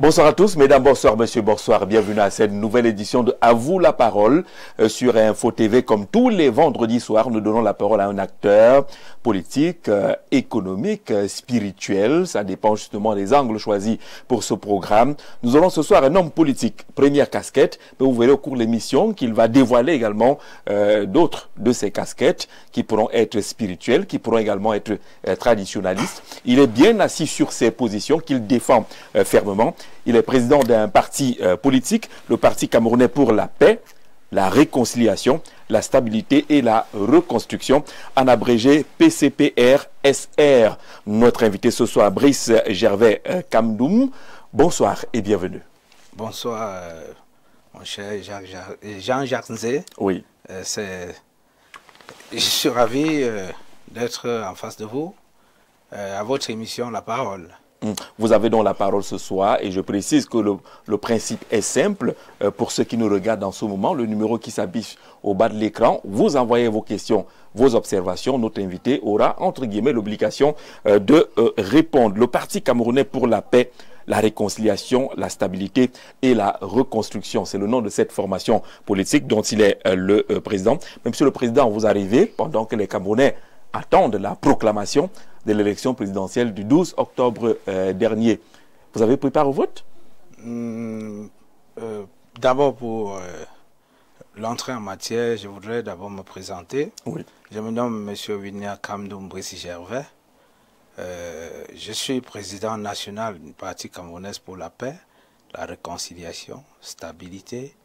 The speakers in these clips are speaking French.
Bonsoir à tous, mesdames, bonsoir, monsieur, bonsoir. Bienvenue à cette nouvelle édition de À vous la parole sur Info TV. Comme tous les vendredis soirs, nous donnons la parole à un acteur politique, économique, spirituel. Ça dépend justement des angles choisis pour ce programme. Nous aurons ce soir un homme politique, première casquette, mais vous verrez au cours de l'émission qu'il va dévoiler également d'autres de ces casquettes qui pourront être spirituelles, qui pourront également être traditionnalistes. Il est bien assis sur ses positions qu'il défend fermement. Il est président d'un parti politique, le Parti camerounais pour la paix, la réconciliation, la stabilité et la reconstruction, en abrégé PCPR-SR. Notre invité ce soir, Brice Gervais Kamdoum. Bonsoir et bienvenue. Bonsoir, mon cher Jean-Jacques Nzé. Oui. Je suis ravi d'être en face de vous à votre émission La Parole. Vous avez donc la parole ce soir et je précise que le principe est simple pour ceux qui nous regardent en ce moment. Le numéro qui s'affiche au bas de l'écran, vous envoyez vos questions, vos observations. Notre invité aura, entre guillemets, l'obligation de répondre. Le Parti camerounais pour la paix, la réconciliation, la stabilité et la reconstruction. C'est le nom de cette formation politique dont il est le président. Mais monsieur le président, vous arrivez pendant que les Camerounais attendent la proclamation de l'élection présidentielle du 12 octobre dernier. Vous avez préparé au vote? D'abord, pour l'entrée en matière, je voudrais d'abord me présenter. Oui. Je me nomme M. Wilnia Kamdoum Brice Gervais. Je suis président national du Parti camerounais pour la paix, la réconciliation, stabilité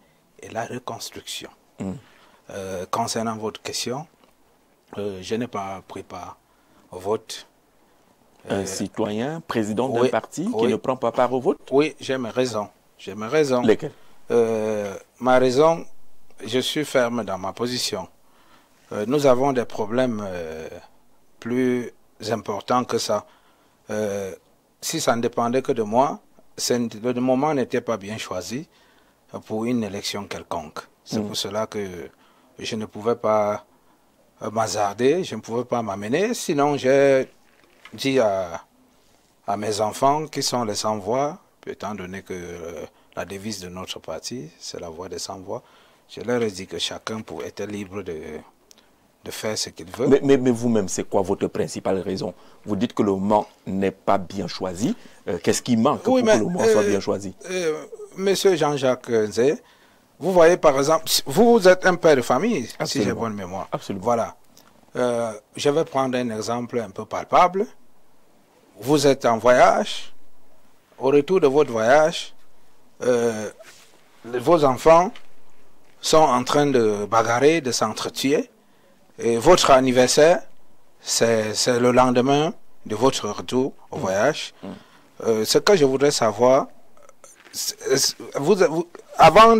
et la reconstruction. Concernant votre question, je n'ai pas préparé au vote. Un citoyen, président d'un parti qui ne prend pas part au vote? Oui, j'ai mes raisons. J'ai mes raisons. Lesquelles? Ma raison, je suis ferme dans ma position. Nous avons des problèmes plus importants que ça. Si ça ne dépendait que de moi, le moment n'était pas bien choisi pour une élection quelconque. C'est pour cela que je ne pouvais pas m'hasarder, je ne pouvais pas m'amener. Sinon, j'ai dit à mes enfants qui sont les sans-voix, étant donné que la devise de notre parti, c'est la voix des sans-voix, je leur ai dit que chacun était libre de faire ce qu'il veut. Mais vous-même, c'est quoi votre principale raison? Vous dites que le moment n'est pas bien choisi. Qu'est-ce qui manque pour que le moment soit bien choisi? Monsieur Jean-Jacques Nzé, vous voyez par exemple, vous êtes un père de famille, Absolument. si j'ai bonne mémoire. Absolument. Voilà. Je vais prendre un exemple un peu palpable. Vous êtes en voyage. Au retour de votre voyage, vos enfants sont en train de bagarrer, de s'entretuer. Et votre anniversaire, c'est le lendemain de votre retour au voyage. Ce que je voudrais savoir, avant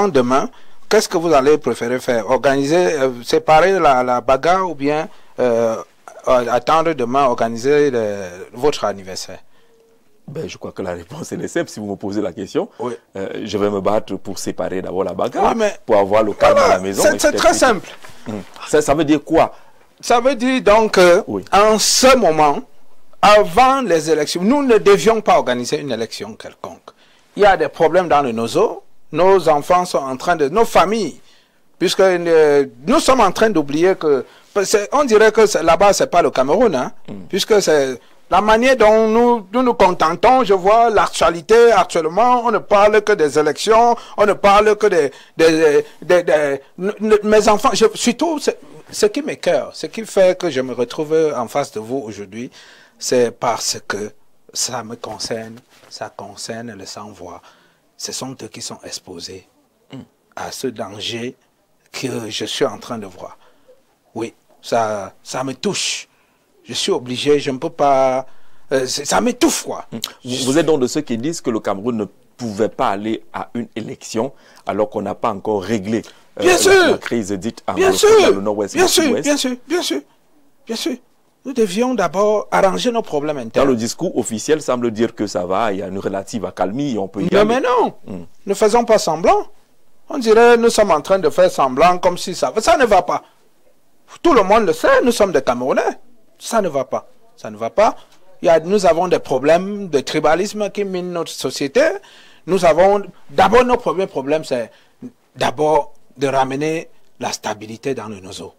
demain, qu'est-ce que vous allez préférer faire? Organiser, séparer la bagarre ou bien attendre demain, organiser votre anniversaire? Ben, je crois que la réponse est simple. Si vous me posez la question, oui. Je vais me battre pour séparer d'abord la bagarre, oui, pour avoir le calme à la maison. C'est très simple. Ça veut dire quoi? Ça veut dire donc en ce moment, avant les élections, nous ne devions pas organiser une élection quelconque. Il y a des problèmes dans le nozo. Nos enfants sont en train de... Nos familles, puisque nous sommes en train d'oublier que... On dirait que là-bas, ce n'est pas le Cameroun, hein, puisque c'est... La manière dont nous contentons, je vois l'actualité actuellement, on ne parle que des élections, on ne parle que mes enfants, surtout ce qui m'écoeure, ce qui fait que je me retrouve en face de vous aujourd'hui, c'est parce que ça me concerne, ça concerne les sans-voix. Ce sont eux qui sont exposés à ce danger que je suis en train de voir. Oui, ça me touche. Je suis obligé, je ne peux pas... ça m'étouffe, quoi. Vous êtes donc de ceux qui disent que le Cameroun ne pouvait pas aller à une élection alors qu'on n'a pas encore réglé la crise dite en dans le nord-ouest. Bien sûr. Nous devions d'abord arranger nos problèmes internes. Dans le discours officiel semble dire que ça va, il y a une relative accalmie, on peut y aller. Mais non, ne faisons pas semblant. On dirait nous sommes en train de faire semblant comme si ça ne va pas. Tout le monde le sait, nous sommes des Camerounais. Ça ne va pas. Ça ne va pas. Nous avons des problèmes de tribalisme qui minent notre société. Nous avons, d'abord, nos premiers problèmes, c'est d'abord de ramener la stabilité dans nos eaux.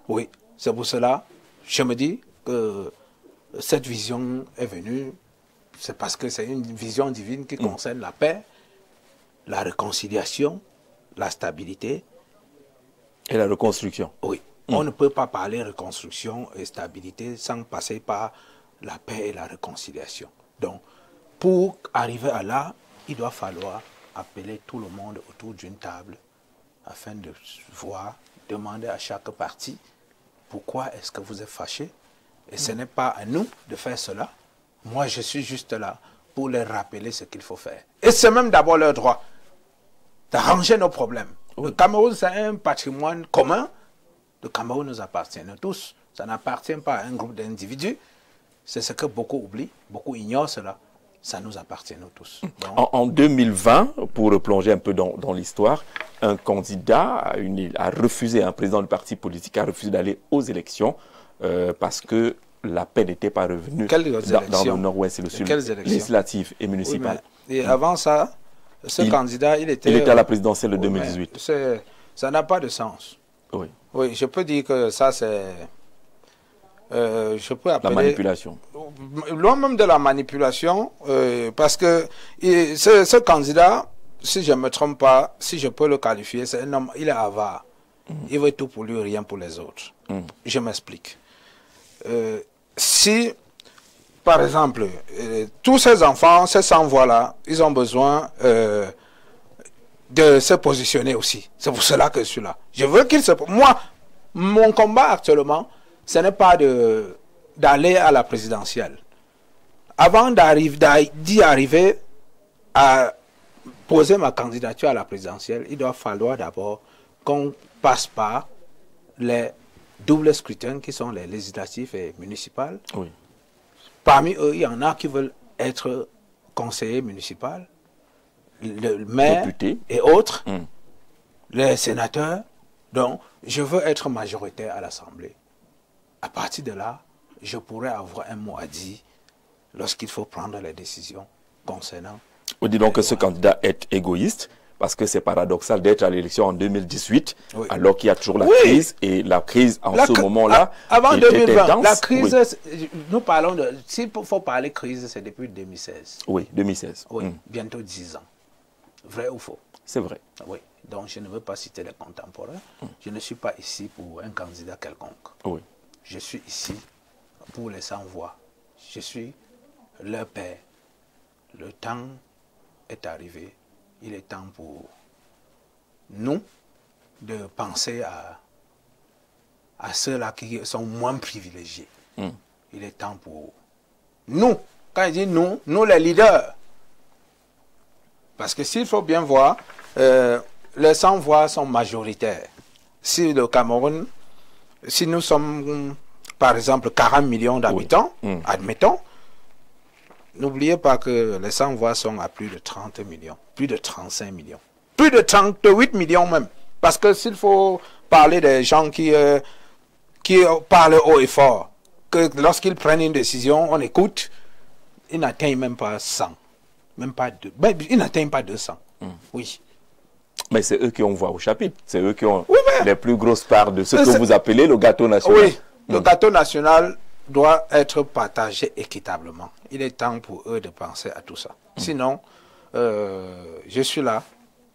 Oui, c'est pour cela, je me dis que cette vision est venue, c'est parce que c'est une vision divine qui concerne la paix, la réconciliation, la stabilité. Et la reconstruction. Oui. On ne peut pas parler reconstruction et stabilité sans passer par la paix et la réconciliation. Donc, pour arriver à là, il doit falloir appeler tout le monde autour d'une table afin de voir, demander à chaque parti pourquoi est-ce que vous êtes fâchés. Et ce n'est pas à nous de faire cela. Moi, je suis juste là pour leur rappeler ce qu'il faut faire. Et c'est même d'abord leur droit d'arranger nos problèmes. Le Cameroun, c'est un patrimoine commun. Le Cameroun nous appartient à tous. Ça n'appartient pas à un groupe d'individus. C'est ce que beaucoup oublient, beaucoup ignorent cela. Ça nous appartient à nous tous. Donc, en 2020, pour replonger un peu dans l'histoire, un candidat a refusé, un président du parti politique a refusé d'aller aux élections parce que la paix n'était pas revenue dans le nord-ouest et le sud, législatif et municipal. Oui, et avant ça, ce candidat, il était à la présidentielle de 2018. Ça n'a pas de sens. Oui. Oui, je peux dire que ça, c'est... je peux appeler... La manipulation. Loin même de la manipulation, parce que ce candidat, si je ne me trompe pas, si je peux le qualifier, c'est un homme, il est avare. Il veut tout pour lui, rien pour les autres. Je m'explique. Si, par exemple, tous ces enfants, ces sans-voix-là, ils ont besoin de se positionner aussi. C'est pour cela que je suis là. Je veux qu'ils se... Moi, mon combat actuellement, ce n'est pas d'aller à la présidentielle. Avant d'y arriver à poser ma candidature à la présidentielle, il doit falloir d'abord qu'on passe par les doubles scrutins qui sont les législatifs et municipaux. Oui. Parmi eux, il y en a qui veulent être conseillers municipaux, le maire député et autres, les sénateurs. Donc, je veux être majoritaire à l'Assemblée. À partir de là, je pourrais avoir un mot à dire lorsqu'il faut prendre les décisions concernant... On dit donc que ce candidat est égoïste, parce que c'est paradoxal d'être à l'élection en 2018, alors qu'il y a toujours la crise, et la crise en ce moment-là avant est 2020, intense. La crise, nous parlons de... S'il faut parler crise, c'est depuis 2016. Oui, 2016. Oui, bientôt 10 ans. Vrai ou faux? C'est vrai. Oui, donc je ne veux pas citer les contemporains. Je ne suis pas ici pour un candidat quelconque. Oui. Je suis ici pour les sans-voix. Je suis leur père. Le temps est arrivé. Il est temps pour nous de penser à ceux-là qui sont moins privilégiés. Il est temps pour nous. Quand je dis nous, nous les leaders. Parce que s'il faut bien voir, les sans-voix sont majoritaires. Si le Cameroun, si nous sommes, par exemple, 40 millions d'habitants, admettons, n'oubliez pas que les sans-voix sont à plus de 30 millions, plus de 35 millions, plus de 38 millions même. Parce que s'il faut parler des gens qui parlent haut et fort, que lorsqu'ils prennent une décision, on écoute, ils n'atteignent même pas 100. Même pas deux. Ben, ils n'atteignent pas 200. Oui. Mais c'est eux qui ont voix au chapitre. C'est eux qui ont les plus grosses parts de ce que vous appelez le gâteau national. Oui, le gâteau national doit être partagé équitablement. Il est temps pour eux de penser à tout ça. Sinon, je suis là.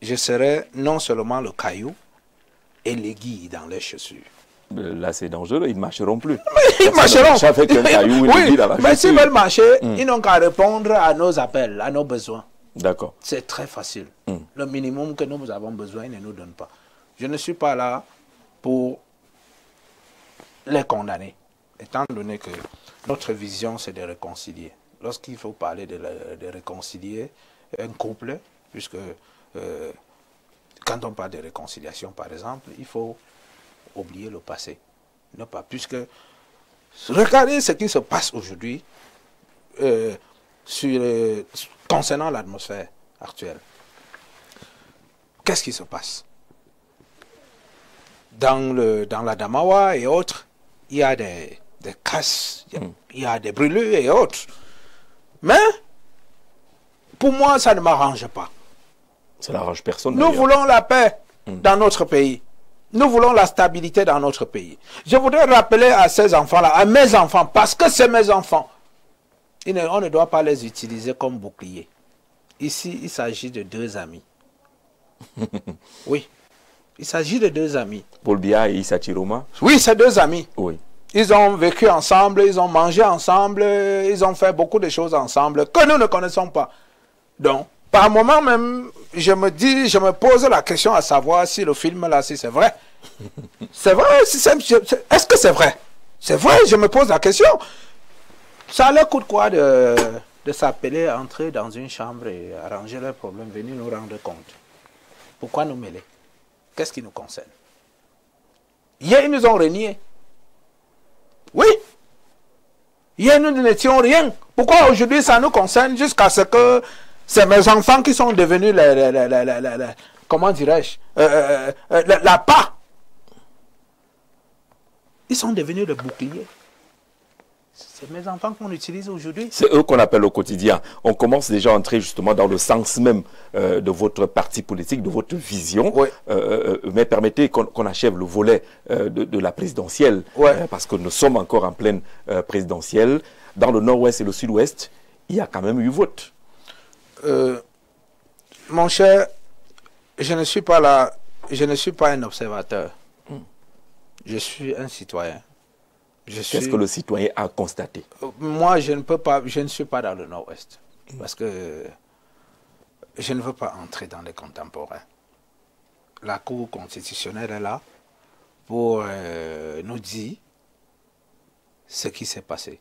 Je serai non seulement le caillou et l'aiguille dans les chaussures. Là, c'est dangereux. Ils ne marcheront plus. Ils marcheront. Avec un caillou, oui, mais s'ils veulent marcher, ils n'ont qu'à répondre à nos appels, à nos besoins. D'accord. C'est très facile. Le minimum que nous avons besoin, ils ne nous donnent pas. Je ne suis pas là pour les condamner, étant donné que notre vision, c'est de réconcilier. Lorsqu'il faut parler de réconcilier un couple, puisque quand on parle de réconciliation, par exemple, il faut oublier le passé. Non pas, puisque regardez ce qui se passe aujourd'hui concernant l'atmosphère actuelle. Qu'est-ce qui se passe? Dans la Damawa et autres, il y a des des casses, il y a des brûlures et autres. Mais, pour moi, ça ne m'arrange pas. Ça n'arrange personne. Nous voulons la paix dans notre pays. Nous voulons la stabilité dans notre pays. Je voudrais rappeler à ces enfants-là, à mes enfants, parce que c'est mes enfants, on ne doit pas les utiliser comme bouclier. Ici, il s'agit de deux amis. Oui, il s'agit de deux amis. Paul Biya et Issa Chiroma. Oui, c'est deux amis. Oui. Ils ont vécu ensemble, ils ont mangé ensemble, ils ont fait beaucoup de choses ensemble que nous ne connaissons pas. Donc, par moment même, je me pose la question à savoir si le film là, si c'est vrai. C'est vrai, est-ce que c'est vrai? C'est vrai, je me pose la question. Ça leur coûte quoi de s'appeler, entrer dans une chambre et arranger leurs problèmes, venir nous rendre compte? Pourquoi nous mêler? Qu'est-ce qui nous concerne? Hier, ils nous ont renié. Oui. Hier, nous n'étions rien. Pourquoi aujourd'hui, ça nous concerne jusqu'à ce que c'est mes enfants qui sont devenus comment dirais-je, la part. Ils sont devenus le bouclier. C'est mes enfants qu'on utilise aujourd'hui. C'est eux qu'on appelle au quotidien. On commence déjà à entrer justement dans le sens même de votre parti politique, de votre vision. Oui. Mais permettez qu'on achève le volet de la présidentielle. Oui. Parce que nous sommes encore en pleine présidentielle. Dans le nord-ouest et le sud-ouest, il y a quand même eu vote. Mon cher, je ne suis pas là, je ne suis pas un observateur. Je suis un citoyen. Qu'est-ce que le citoyen a constaté? Moi, je ne suis pas dans le nord-ouest. Parce que je ne veux pas entrer dans les contemporains. La Cour constitutionnelle est là pour nous dire ce qui s'est passé.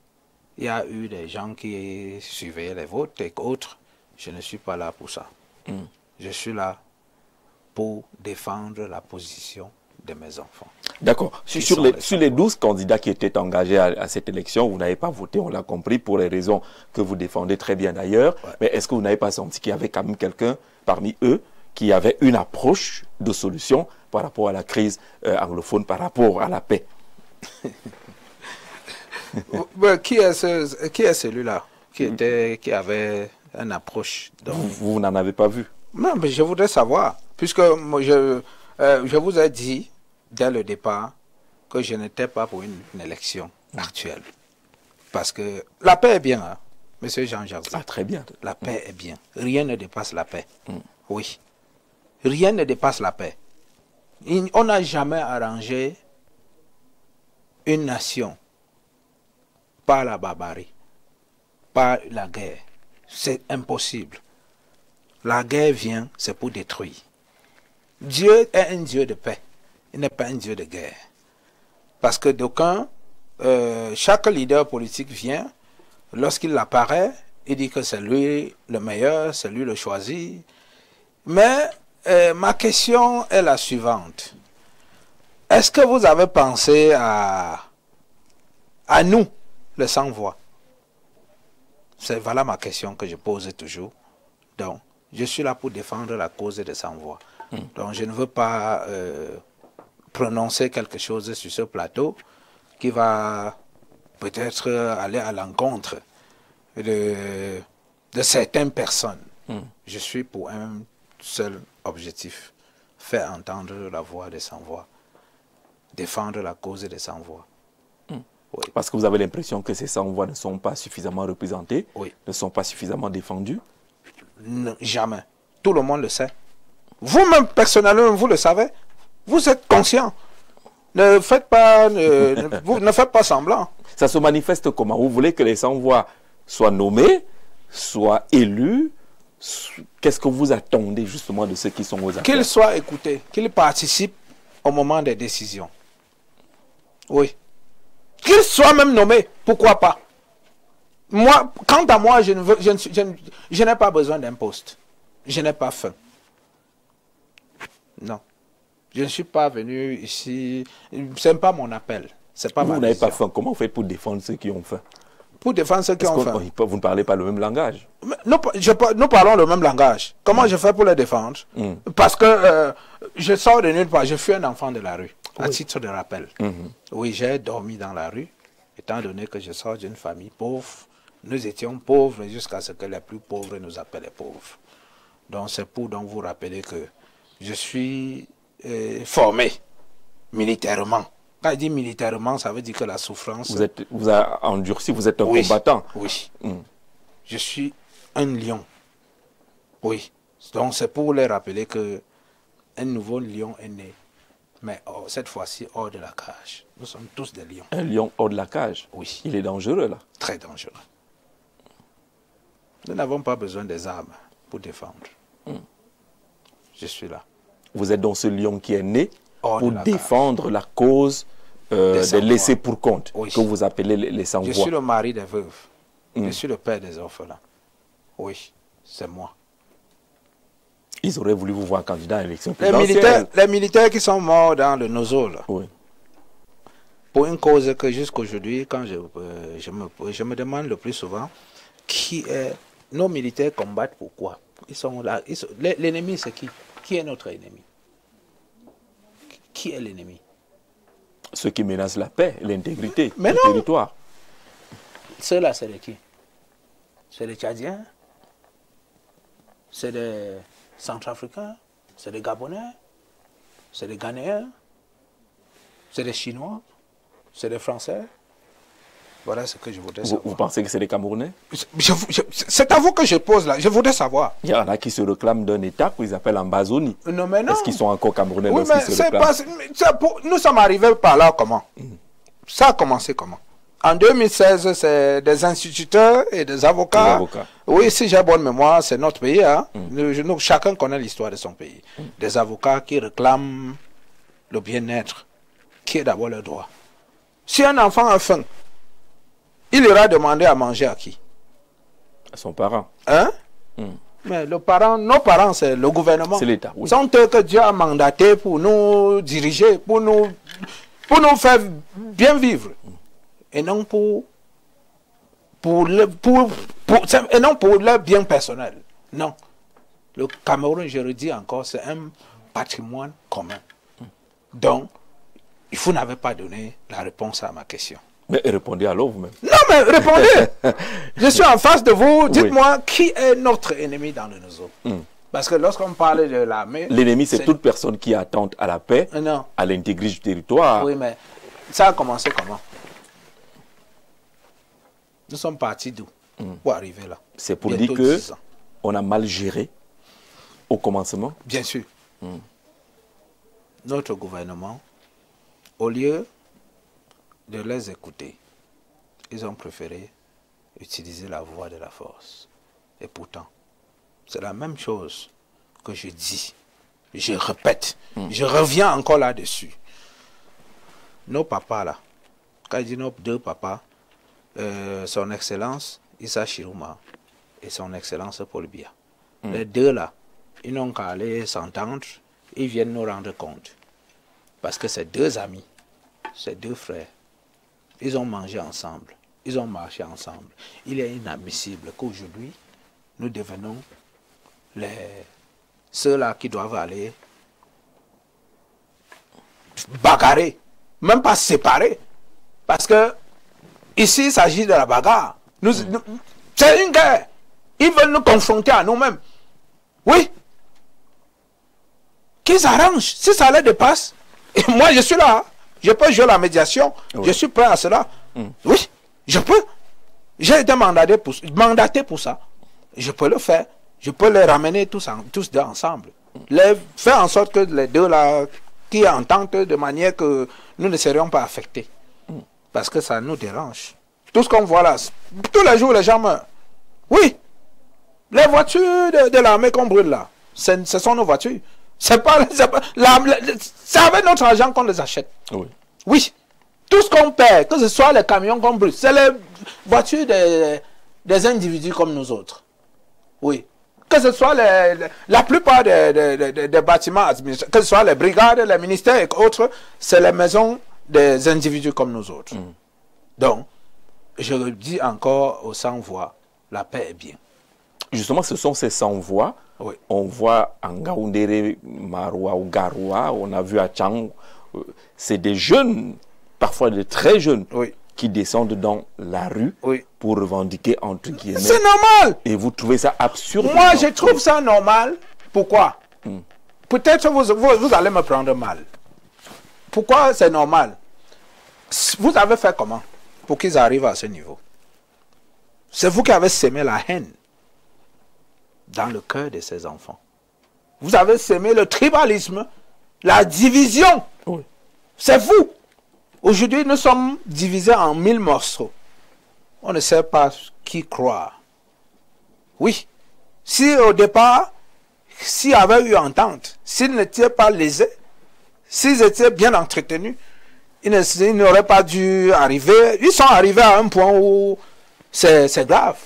Il y a eu des gens qui suivaient les votes et autres. Je ne suis pas là pour ça. Je suis là pour défendre la position de mes enfants. D'accord. Sur les 12 candidats qui étaient engagés à cette élection, vous n'avez pas voté, on l'a compris, pour les raisons que vous défendez très bien d'ailleurs. Ouais. Mais est-ce que vous n'avez pas senti qu'il y avait quand même quelqu'un parmi eux qui avait une approche de solution par rapport à la crise anglophone, par rapport à la paix? Qui est celui-là qui avait une approche? Vous n'en avez pas vu? Non, mais je voudrais savoir, puisque je vous ai dit dès le départ que je n'étais pas pour une élection actuelle. Parce que la paix est bien, hein, monsieur Jean-Jacques. Ah, très bien. La paix est bien. Rien ne dépasse la paix. Oui. Rien ne dépasse la paix. On n'a jamais arrangé une nation par la barbarie, par la guerre. C'est impossible. La guerre vient, c'est pour détruire. Dieu est un Dieu de paix. Il n'est pas un Dieu de guerre. Parce que d'aucuns, chaque leader politique vient, lorsqu'il apparaît, il dit que c'est lui le meilleur, c'est lui le choisi. Mais ma question est la suivante. Est-ce que vous avez pensé à nous, le sans-voix? Voilà ma question que je pose toujours. Donc, je suis là pour défendre la cause des sans-voix. Donc, je ne veux pas prononcer quelque chose sur ce plateau qui va peut-être aller à l'encontre de certaines personnes. Je suis pour un seul objectif, faire entendre la voix des sans-voix, défendre la cause des sans-voix. Oui. Parce que vous avez l'impression que ces sans-voix ne sont pas suffisamment représentés, oui, ne sont pas suffisamment défendus? Non, jamais. Tout le monde le sait. Vous-même, personnellement, vous le savez. Vous êtes conscient. Ne faites pas, ne faites pas semblant. Ça se manifeste comment? Vous voulez que les sans-voix soient nommés, soient élus? Qu'est-ce que vous attendez justement de ceux qui sont aux affaires? Qu'ils soient écoutés, qu'ils participent au moment des décisions. Oui. Qu'ils soient même nommés, pourquoi pas? Moi, quant à moi, je n'ai pas besoin d'un poste. Je n'ai pas faim. Non. Je ne suis pas venu ici. Ce n'est pas mon appel. Vous n'avez pas faim. Comment vous faites pour défendre ceux qui ont faim? Pour défendre ceux qui ont faim. Vous ne parlez pas le même langage. Nous parlons le même langage. Comment je fais pour les défendre? Parce que je sors de nulle part. Je suis un enfant de la rue, à titre de rappel. Oui, j'ai dormi dans la rue. étant donné que je sors d'une famille pauvre. Nous étions pauvres jusqu'à ce que les plus pauvres nous appellent pauvres. Donc c'est pour donc vous rappeler que je suis formé militairement. Quand je dis militairement, ça veut dire que la souffrance... Vous avez endurci, vous êtes un combattant. Oui. Je suis un lion. Oui. Donc c'est pour les rappeler que un nouveau lion est né. Mais cette fois-ci hors de la cage. Nous sommes tous des lions. Un lion hors de la cage? Oui. Il est dangereux là? Très dangereux. Nous n'avons pas besoin des armes pour défendre. Je suis là. Vous êtes donc ce lion qui est né pour défendre cage. La cause des laissés pour compte, que vous appelez les sans-voix. Je suis le mari des veuves. Je suis le père des orphelins. Oui, c'est moi. Ils auraient voulu vous voir candidat à l'élection présidentielle. Les militaires qui sont morts dans le Nozo, là, pour une cause que jusqu'aujourd'hui, quand je me demande le plus souvent, nos militaires combattent pourquoi? Ils sont là. L'ennemi, c'est qui? Qui est notre ennemi? Qui est l'ennemi? Ceux qui menacent la paix, l'intégrité, le territoire. Ceux-là, c'est les qui? C'est les Tchadiens? C'est les Centrafricains? C'est les Gabonais? C'est les Ghanéens? C'est les Chinois? C'est les Français? Voilà ce que je voudrais savoir. Vous pensez que c'est les Camerounais? C'est à vous que je pose là. Je voudrais savoir. Il y en a qui se réclament d'un État qu'ils appellent Ambazonie. Non, mais non. Est-ce qu'ils sont encore Camerounais? Oui, mais c'est pas... Nous sommes arrivés par là comment? Ça a commencé comment? En 2016, c'est des instituteurs et des avocats. Oui, si j'ai bonne mémoire, c'est notre pays. Hein? Chacun connaît l'histoire de son pays. Des avocats qui réclament le bien-être, qui est d'abord le droit. Si un enfant a faim, il ira demander à manger à qui? À son parent. Hein? Mais nos parents, c'est le gouvernement. C'est l'État, oui. Sont eux que Dieu a mandaté pour nous diriger, pour nous faire bien vivre. Et non pour leur bien personnel. Non. Le Cameroun, je le dis encore, c'est un patrimoine commun. Donc, vous n'avez pas donné la réponse à ma question. Mais répondez alors vous-même. Non, mais répondez. Je suis en face de vous. Dites-moi, qui est notre ennemi dans le Nozo? Parce que lorsqu'on parle de l'armée... L'ennemi, c'est toute personne qui attente à la paix, à l'intégrité du territoire. Oui, mais ça a commencé comment? Nous sommes partis d'où pour arriver là? C'est pour dire qu'on a mal géré au commencement? Bien sûr. Notre gouvernement, au lieu de les écouter, ils ont préféré utiliser la voie de la force. Et pourtant, c'est la même chose que je dis. Je répète. Je reviens encore là-dessus. Nos papas là, quand je dis nos deux papas, son Excellence Issa Chiruma et son Excellence Paul Biya. Les deux là, ils n'ont qu'à aller s'entendre, ils viennent nous rendre compte. Parce que ces deux amis, ces deux frères, ils ont mangé ensemble, ils ont marché ensemble. Il est inadmissible qu'aujourd'hui, nous devenons ceux-là qui doivent aller bagarrer, même pas séparer. Parce que ici, il s'agit de la bagarre. C'est une guerre. Ils veulent nous confronter à nous-mêmes. Oui. Qu'ils arrangent. Si ça les dépasse, et moi je suis là. Je peux jouer la médiation. Je suis prêt à cela. Oui, je peux. J'ai été mandaté pour ça. Je peux le faire. Je peux les ramener tous deux ensemble. Faire en sorte que les deux là, qui entendent de manière que nous ne serions pas affectés. Parce que ça nous dérange. Tout ce qu'on voit là, tous les jours les gens meurent. Oui. Les voitures de l'armée qu'on brûle là, ce sont nos voitures. C'est avec notre argent qu'on les achète. Oui. Tout ce qu'on perd, que ce soit les camions qu'on brûle, c'est les voitures des individus comme nous autres. Oui. Que ce soit la plupart des bâtiments administratifs, que ce soit les brigades, les ministères et autres, c'est les maisons des individus comme nous autres. Donc, je le dis encore aux sans-voix, la paix est bien. Justement, ce sont ces sans-voix. Oui. On voit en Ngaoundéré, Maroua ou Garoua, on a vu à Tchang, c'est des jeunes, parfois des très jeunes, qui descendent dans la rue pour revendiquer, entre guillemets. C'est normal. Et vous trouvez ça absurde? Moi, je trouve ça normal. Pourquoi? Peut-être vous allez me prendre mal. Pourquoi c'est normal? Vous avez fait comment pour qu'ils arrivent à ce niveau? C'est vous qui avez semé la haine dans le cœur de ces enfants. Vous avez semé le tribalisme, la division. Oui. C'est vous. Aujourd'hui, nous sommes divisés en 1000 morceaux. On ne sait pas qui croire. Oui. Si au départ, s'il y avait eu entente, s'ils n'étaient pas lésés, s'ils étaient bien entretenus, ils n'auraient pas dû arriver. Ils sont arrivés à un point où c'est grave.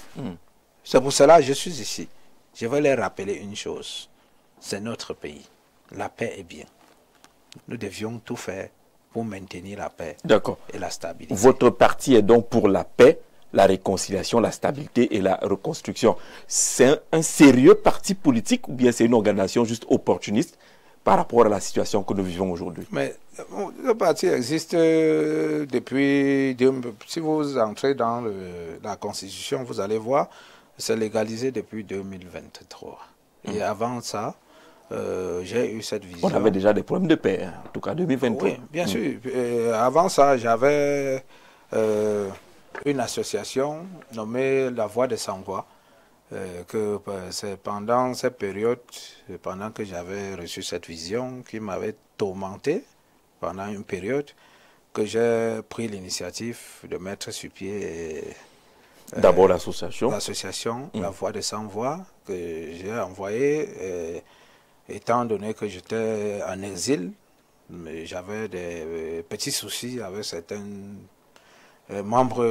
C'est pour cela que je suis ici. Je vais leur rappeler une chose. C'est notre pays. La paix est bien. Nous devions tout faire pour maintenir la paix et la stabilité. Votre parti est donc pour la paix, la réconciliation, la stabilité et la reconstruction. C'est un sérieux parti politique ou bien c'est une organisation juste opportuniste par rapport à la situation que nous vivons aujourd'hui? Mais le parti existe depuis... Si vous entrez dans la Constitution, vous allez voir, c'est légalisé depuis 2023. Et avant ça, j'ai eu cette vision. On avait déjà des problèmes de paix, hein, en tout cas 2023. Oui, bien sûr. Avant ça, j'avais une association nommée La Voix des Sans-Voix, que c'est pendant cette période, pendant que j'avais reçu cette vision qui m'avait tourmenté pendant une période, que j'ai pris l'initiative de mettre sur pied d'abord l'association. L'association La Voix des Sans-Voix, que j'ai envoyée, étant donné que j'étais en exil, mais j'avais des petits soucis avec certains membres,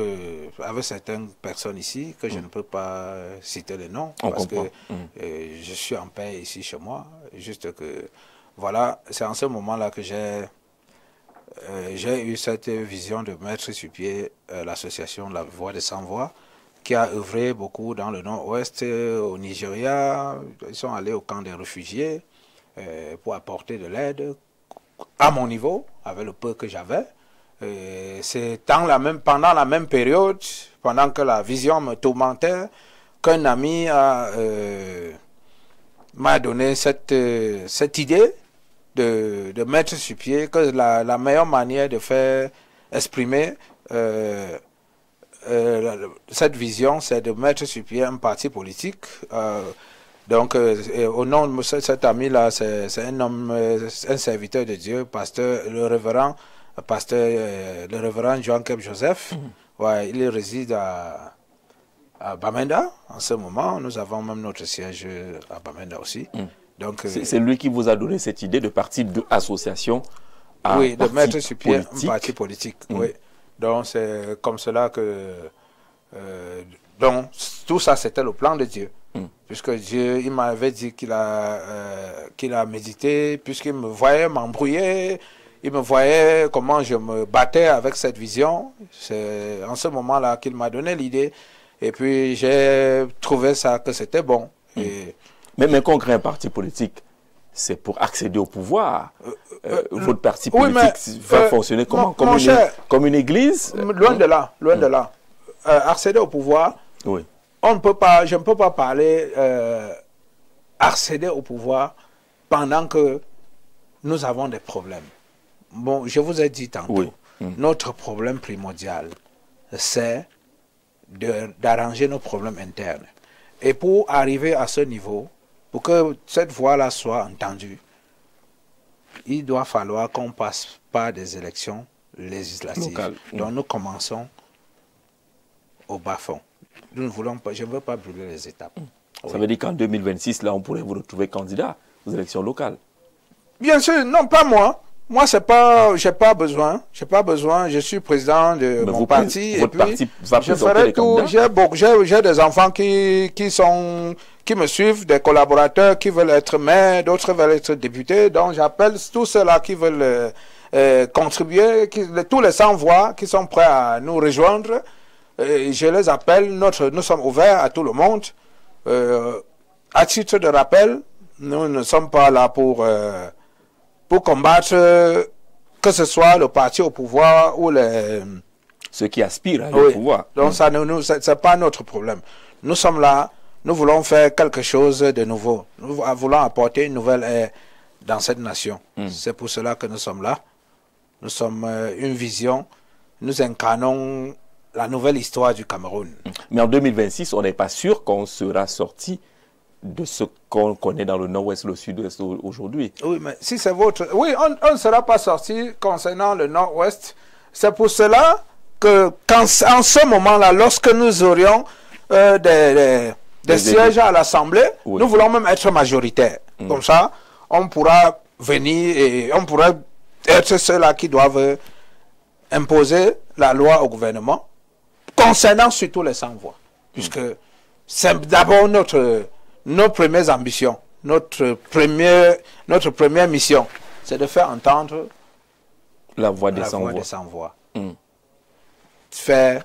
avec certaines personnes ici, que je ne peux pas citer les noms, parce que je suis en paix ici chez moi. Juste que, voilà, c'est en ce moment-là que j'ai eu cette vision de mettre sur pied l'association La Voix des Sans-Voix, qui a œuvré beaucoup dans le nord-ouest, au Nigeria. Ils sont allés au camp des réfugiés pour apporter de l'aide à mon niveau, avec le peu que j'avais. C'est pendant la même période, pendant que la vision me tourmentait, qu'un ami m'a donné cette idée de mettre sur pied que la meilleure manière de faire exprimer cette vision, c'est de mettre sur pied un parti politique. Donc, au nom de cet ami-là, c'est un homme, un serviteur de Dieu, le révérend Joan Kep Joseph. Ouais, il réside à Bamenda en ce moment. Nous avons même notre siège à Bamenda aussi. Donc, c'est lui qui vous a donné cette idée de partir d'association à oui, de mettre sur pied un parti politique. Oui. Donc, c'est comme cela que... donc, tout ça, c'était le plan de Dieu. Puisque Dieu, il m'avait dit qu'il a médité, puisqu'il me voyait m'embrouiller, il me voyait comment je me battais avec cette vision. C'est en ce moment-là qu'il m'a donné l'idée. Et puis, j'ai trouvé ça que c'était bon. Et... Mais qu'on crée un parti politique, c'est pour accéder au pouvoir. Votre parti politique va fonctionner comment? Comme une église? Loin de là, loin de là. Accéder au pouvoir, oui. Je ne peux pas parler accéder au pouvoir pendant que nous avons des problèmes. Bon, je vous ai dit tantôt, notre problème primordial, c'est d'arranger nos problèmes internes. Et pour arriver à ce niveau, pour que cette voix-là soit entendue, il doit falloir qu'on passe par des élections législatives. Donc nous commençons au bas-fond. Nous ne voulons pas, je ne veux pas brûler les étapes. Ça veut dire qu'en 2026, là, on pourrait vous retrouver candidat aux élections locales? Bien sûr, non, pas moi. Moi, c'est pas, j'ai pas besoin. Je suis président de mon parti. Votre parti va je ferai tout. J'ai des enfants qui me suivent, des collaborateurs qui veulent être maires, d'autres veulent être députés. Donc, j'appelle tous ceux-là qui veulent contribuer, tous les sans-voix qui sont prêts à nous rejoindre. Je les appelle. Nous sommes ouverts à tout le monde. À titre de rappel, nous ne sommes pas là pour combattre que ce soit le parti au pouvoir ou ceux qui aspirent à le pouvoir. Donc ça c'est pas notre problème. Nous sommes là, nous voulons faire quelque chose de nouveau. Nous voulons apporter une nouvelle ère dans cette nation. C'est pour cela que nous sommes là. Nous sommes une vision. Nous incarnons la nouvelle histoire du Cameroun. Mais en 2026, on n'est pas sûr qu'on sera sorti de ce qu'on connaît dans le nord-ouest, le sud-ouest aujourd'hui. Oui, mais si c'est votre... Oui, on ne sera pas sorti concernant le nord-ouest. C'est pour cela que, en ce moment-là, lorsque nous aurions des sièges à l'Assemblée, nous voulons même être majoritaires. Comme ça, on pourra venir et on pourra être ceux-là qui doivent imposer la loi au gouvernement, concernant surtout les sans-voix. Puisque c'est d'abord nos premières ambitions, notre première mission, c'est de faire entendre la voix des sans-voix. Dès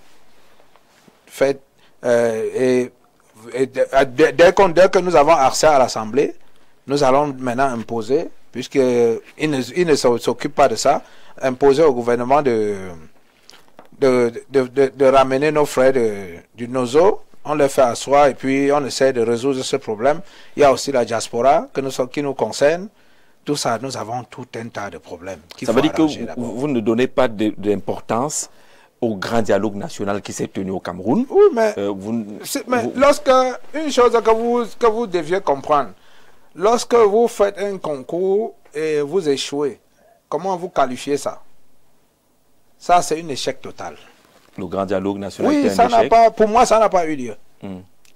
que nous avons accès à l'Assemblée, nous allons maintenant imposer, puisqu'ils ne s'occupent pas de ça, imposer au gouvernement de ramener nos frères du Nozo. On les fait asseoir et puis on essaie de résoudre ce problème. Il y a aussi la diaspora qui nous concerne. Tout ça, nous avons tout un tas de problèmes. Ça veut dire que vous ne donnez pas d'importance au grand dialogue national qui s'est tenu au Cameroun. Oui, mais, lorsque, une chose que vous deviez comprendre, lorsque vous faites un concours et vous échouez, comment vous qualifiez ça? Ça, c'est un échec total. Le grand dialogue national oui, était un échec. Pour moi, ça n'a pas eu lieu.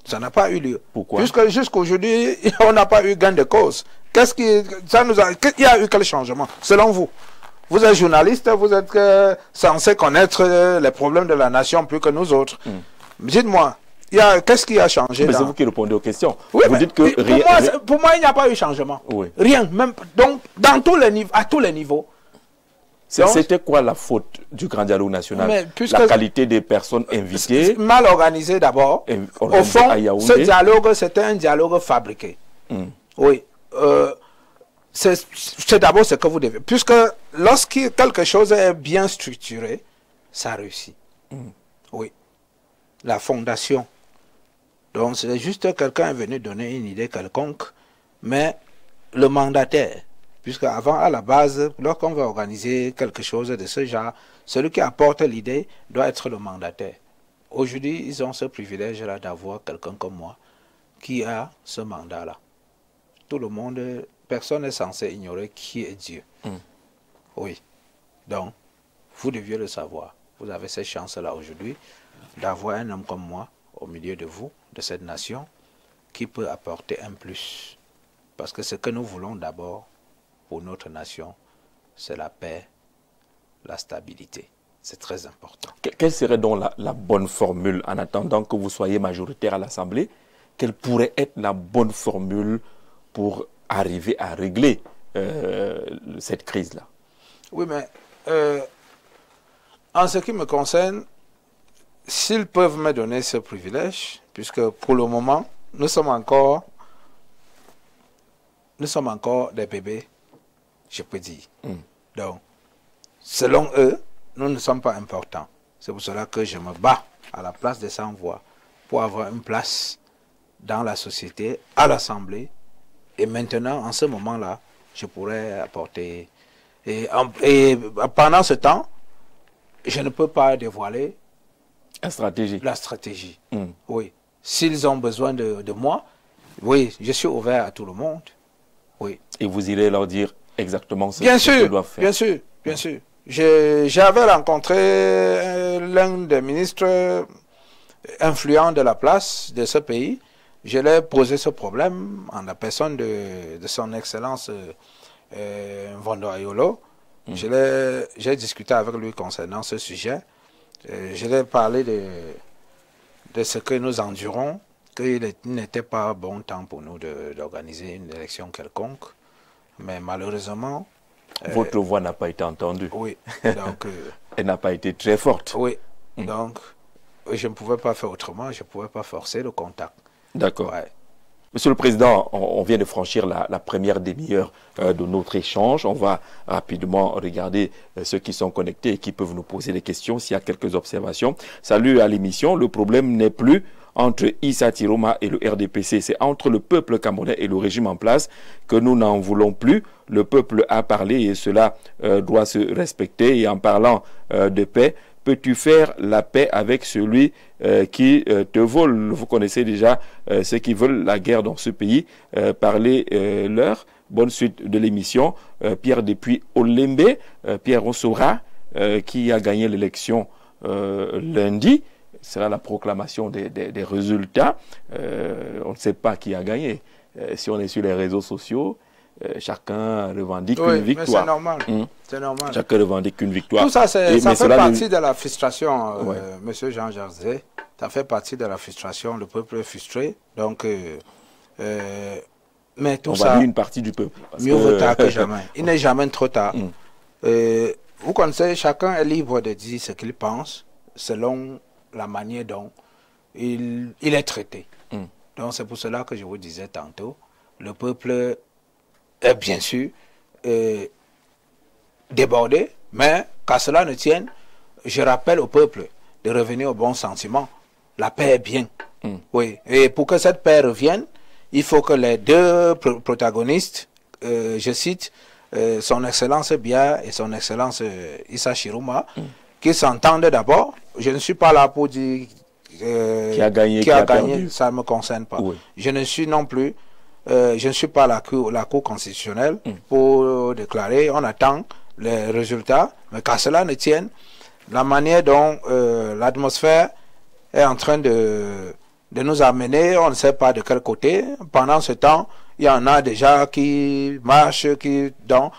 Ça n'a pas eu lieu. Pourquoi? Puisque jusqu'aujourd'hui, on n'a pas eu gain de cause. Il y a eu quel changement, selon vous? Vous êtes journaliste, vous êtes censé connaître les problèmes de la nation plus que nous autres. Dites-moi, qu'est-ce qui a changé? C'est vous qui répondez aux questions. Oui, vous dites que pour moi, il n'y a pas eu changement. Oui. Rien. Même, donc, à tous les niveaux. C'était quoi la faute du grand dialogue national? La qualité des personnes invitées? Mal organisé d'abord. Au fond, ce dialogue, c'était un dialogue fabriqué. Oui. C'est d'abord ce que vous devez. Puisque lorsque quelque chose est bien structuré, ça réussit. Oui. La fondation. Donc, c'est juste quelqu'un est venu donner une idée quelconque, mais le mandataire, puisque avant, à la base, lorsqu'on veut organiser quelque chose de ce genre, celui qui apporte l'idée doit être le mandataire. Aujourd'hui, ils ont ce privilège-là d'avoir quelqu'un comme moi qui a ce mandat-là. Tout le monde, personne n'est censé ignorer qui est Dieu. Oui. Donc, vous deviez le savoir. Vous avez cette chance-là aujourd'hui d'avoir un homme comme moi au milieu de vous, de cette nation, qui peut apporter un plus. Parce que ce que nous voulons d'abord pour notre nation, c'est la paix, la stabilité. C'est très important. Quelle serait donc la bonne formule en attendant que vous soyez majoritaire à l'Assemblée? Quelle pourrait être la bonne formule pour arriver à régler cette crise-là? Oui, mais en ce qui me concerne, s'ils peuvent me donner ce privilège, puisque pour le moment, nous sommes encore des bébés, je peux dire. Donc, selon eux, nous ne sommes pas importants. C'est pour cela que je me bats à la place des sans-voix pour avoir une place dans la société, à l'Assemblée. Et maintenant, en ce moment-là, je pourrais apporter... Et pendant ce temps, je ne peux pas dévoiler la stratégie. Oui. S'ils ont besoin de moi, oui, je suis ouvert à tout le monde. Oui. Et vous irez leur dire exactement ce qu'ils doivent faire. Bien sûr, bien sûr. J'avais rencontré l'un des ministres influents de la place de ce pays. Je lui ai posé ce problème en la personne de son excellence Mvondo Ayolo. J'ai discuté avec lui concernant ce sujet. Je lui ai parlé de ce que nous endurons, qu'il n'était pas bon temps pour nous d'organiser une élection quelconque. Mais malheureusement... Votre voix n'a pas été entendue. Oui. Donc, elle n'a pas été très forte. Oui. Donc, je ne pouvais pas faire autrement. Je ne pouvais pas forcer le contact. D'accord. Ouais. Monsieur le Président, on vient de franchir la première demi-heure de notre échange. On va rapidement regarder ceux qui sont connectés et qui peuvent nous poser des questions s'il y a quelques observations. Salut à l'émission. Le problème n'est plus entre Issa Tiroma et le RDPC, c'est entre le peuple camerounais et le régime en place que nous n'en voulons plus. Le peuple a parlé et cela doit se respecter. Et en parlant de paix, peux-tu faire la paix avec celui qui te vole? Vous connaissez déjà ceux qui veulent la guerre dans ce pays. Parlez-leur. Bonne suite de l'émission. Pierre depuis Olembe, Pierre Ossora, qui a gagné l'élection lundi. Sera la proclamation des résultats. On ne sait pas qui a gagné. Si on est sur les réseaux sociaux, chacun revendique une victoire. Mais c'est normal. C'est normal. Chacun revendique une victoire. Tout ça, ça fait partie de la frustration, Monsieur Jean Jarzé. Ça fait partie de la frustration. Le peuple est frustré. Donc, mais tout ça, on va dire une partie du peuple. Mieux vaut tard que jamais. Il n'est jamais trop tard. Vous connaissez, chacun est libre de dire ce qu'il pense selon la manière dont il est traité. Donc c'est pour cela que je vous disais tantôt, le peuple est bien sûr débordé, mais qu'à cela ne tienne, je rappelle au peuple de revenir au bon sentiment. La paix est bien. Oui. Et pour que cette paix revienne, il faut que les deux protagonistes, je cite, son Excellence Biya et son Excellence Issa Chiroma, qui s'entendent d'abord. Je ne suis pas là pour dire qui a gagné, ça ne me concerne pas. Oui. Je ne suis non plus, je ne suis pas la cour constitutionnelle pour déclarer. On attend les résultats, mais qu'à cela ne tienne, la manière dont l'atmosphère est en train de nous amener, on ne sait pas de quel côté. Pendant ce temps, il y en a déjà qui marchent, donc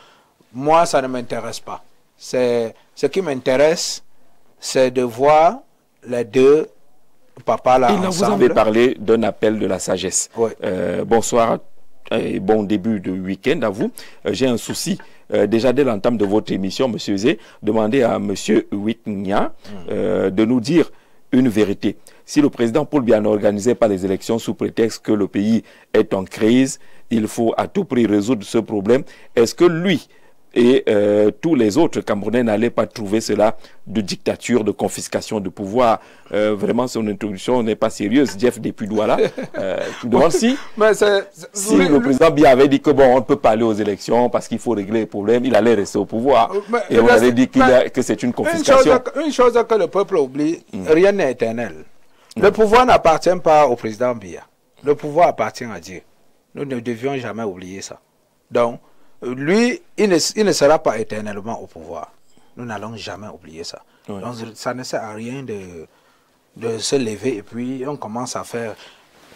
moi ça ne m'intéresse pas. Ce qui m'intéresse, c'est de voir les deux papas là ensemble. Vous avez parlé d'un appel de la sagesse. Oui. Bonsoir et bon début de week-end à vous. J'ai un souci. Déjà dès l'entame de votre émission, M. Zé, demandez à M. Huitnia de nous dire une vérité. Si le président Paul Biya n'organisait pas les élections sous prétexte que le pays est en crise, il faut à tout prix résoudre ce problème. Est-ce que lui et tous les autres Camerounais n'allaient pas trouver cela de dictature, de confiscation de pouvoir? Vraiment, son introduction n'est pas sérieuse. Jeff depuis Douala, tu demandes si le président Biya avait dit que bon, on ne peut pas aller aux élections parce qu'il faut régler les problèmes, il allait rester au pouvoir. Et on avait dit que c'est une confiscation. Une chose que le peuple oublie, rien n'est éternel. Le pouvoir n'appartient pas au président Biya. Le pouvoir appartient à Dieu. Nous ne devions jamais oublier ça. Donc, lui, il ne sera pas éternellement au pouvoir. Nous n'allons jamais oublier ça. Oui. Donc, ça ne sert à rien de se lever et puis on commence à faire...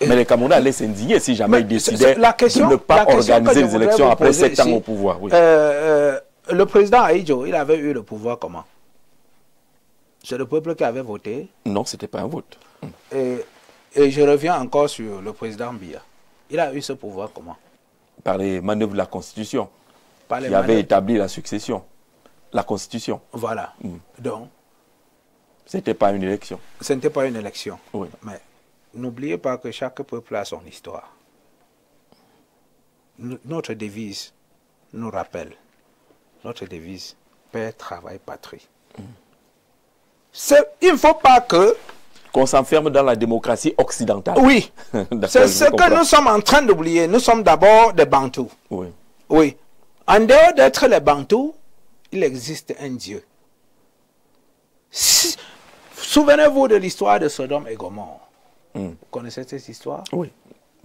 Mais les Camerounais allaient s'indigner si jamais ils décidaient de ne pas organiser les élections après 7 ans au pouvoir. Oui. Le président Aïdjo, il avait eu le pouvoir comment? C'est le peuple qui avait voté? Non, ce n'était pas un vote. Et je reviens encore sur le président Biya. Il a eu ce pouvoir comment? Par les manœuvres de la Constitution, qui avait établi la succession. La Constitution. Voilà. Donc, ce n'était pas une élection. Ce n'était pas une élection. Oui. Mais n'oubliez pas que chaque peuple a son histoire. Notre devise nous rappelle. Notre devise, paix, travail, patrie. Il ne faut pas qu'on s'enferme dans la démocratie occidentale. Oui. C'est ce que nous sommes en train d'oublier. Nous sommes d'abord des Bantous. Oui. Oui. En dehors d'être les Bantous, il existe un Dieu. Souvenez-vous de l'histoire de Sodome et Gomorrhe. Vous connaissez cette histoire? Oui,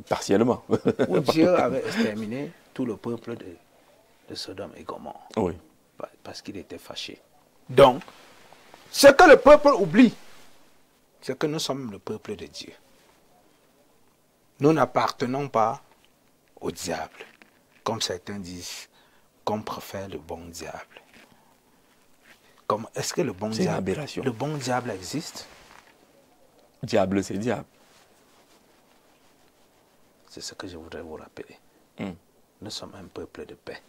partiellement. Où Dieu avait exterminé tout le peuple de Sodome et Gomorrhe. Oui. Parce qu'il était fâché. Donc, ce que le peuple oublie, c'est que nous sommes le peuple de Dieu. Nous n'appartenons pas au diable, comme certains disent, qu'on préfère le bon diable. Est-ce que le bon diable existe? Diable, c'est diable. C'est ce que je voudrais vous rappeler. Nous sommes un peuple de paix.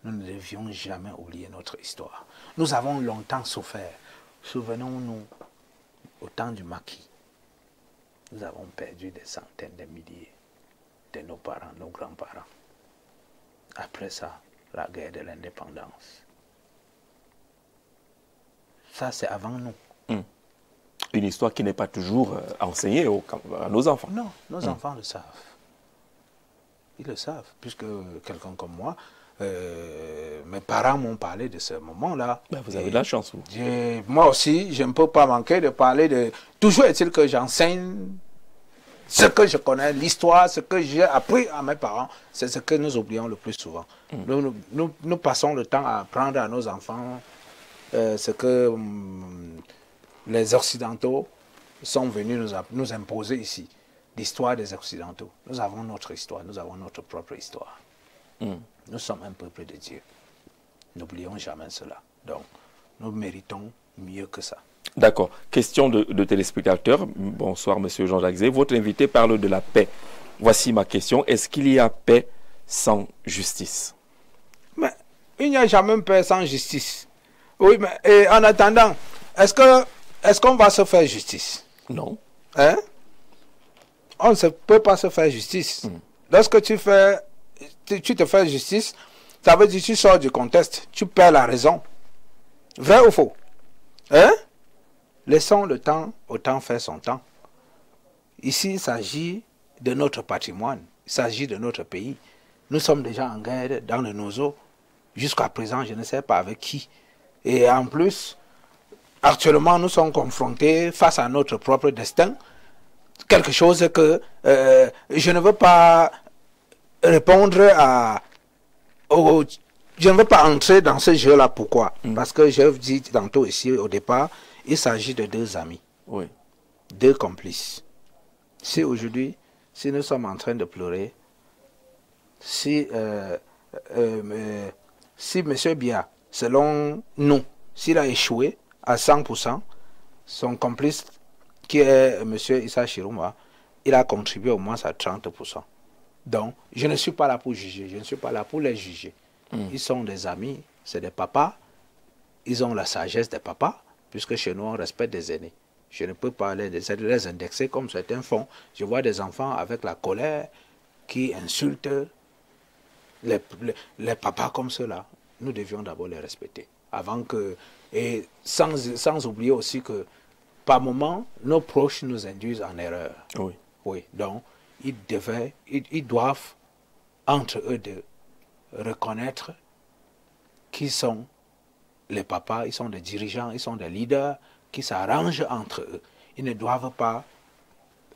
Nous ne devions jamais oublier notre histoire. Nous avons longtemps souffert. Souvenons-nous, au temps du maquis, nous avons perdu des centaines de milliers. de nos parents, nos grands-parents. Après ça, la guerre de l'indépendance. Ça, c'est avant nous. Une histoire qui n'est pas toujours enseignée à nos enfants. Non, nos enfants le savent. Ils le savent, puisque quelqu'un comme moi, mes parents m'ont parlé de ce moment-là. Ben, vous avez de la chance, vous. Moi aussi, je ne peux pas manquer de parler de... Toujours est-il que j'enseigne ce que je connais, l'histoire, ce que j'ai appris à mes parents, c'est ce que nous oublions le plus souvent. Nous passons le temps à apprendre à nos enfants ce que les Occidentaux sont venus nous imposer ici. L'histoire des Occidentaux. Nous avons notre histoire, nous avons notre propre histoire. Nous sommes un peuple de Dieu. N'oublions jamais cela. Donc, nous méritons mieux que ça. D'accord. Question de téléspectateurs. Bonsoir, monsieur Jean-Jacques Zé. Votre invité parle de la paix. Voici ma question. Est-ce qu'il y a paix sans justice? Mais il n'y a jamais paix sans justice. Oui, mais et en attendant, est-ce qu'on va se faire justice? Non. Hein? On ne peut pas se faire justice. Lorsque tu te fais justice, ça veut dire que tu sors du contexte, tu perds la raison. Vrai ou faux? Hein? Laissons le temps au temps faire son temps. Ici, il s'agit de notre patrimoine, il s'agit de notre pays. Nous sommes déjà en guerre dans nos eaux. Jusqu'à présent, je ne sais pas avec qui. Et en plus, actuellement, nous sommes confrontés face à notre propre destin. Quelque chose que je ne veux pas répondre à... je ne veux pas entrer dans ce jeu-là. Pourquoi? Parce que je dis tantôt ici, au départ, il s'agit de deux amis, deux complices. Si aujourd'hui, si nous sommes en train de pleurer, si M. Bia, selon nous, s'il a échoué à 100%, son complice, qui est M. Issa Chiruma, il a contribué au moins à 30%. Donc, je ne suis pas là pour juger, je ne suis pas là pour les juger. Ils sont des amis, c'est des papas, ils ont la sagesse des papas, puisque chez nous, on respecte des aînés. Je ne peux pas les indexer comme certains font. Je vois des enfants avec la colère qui insultent les papas comme cela. Nous devions d'abord les respecter. Avant que, et sans oublier aussi que, par moment, nos proches nous induisent en erreur. Oui. Donc, ils doivent, entre eux deux, reconnaître qui sont les papas, ils sont des dirigeants, ils sont des leaders qui s'arrangent entre eux. Ils ne doivent pas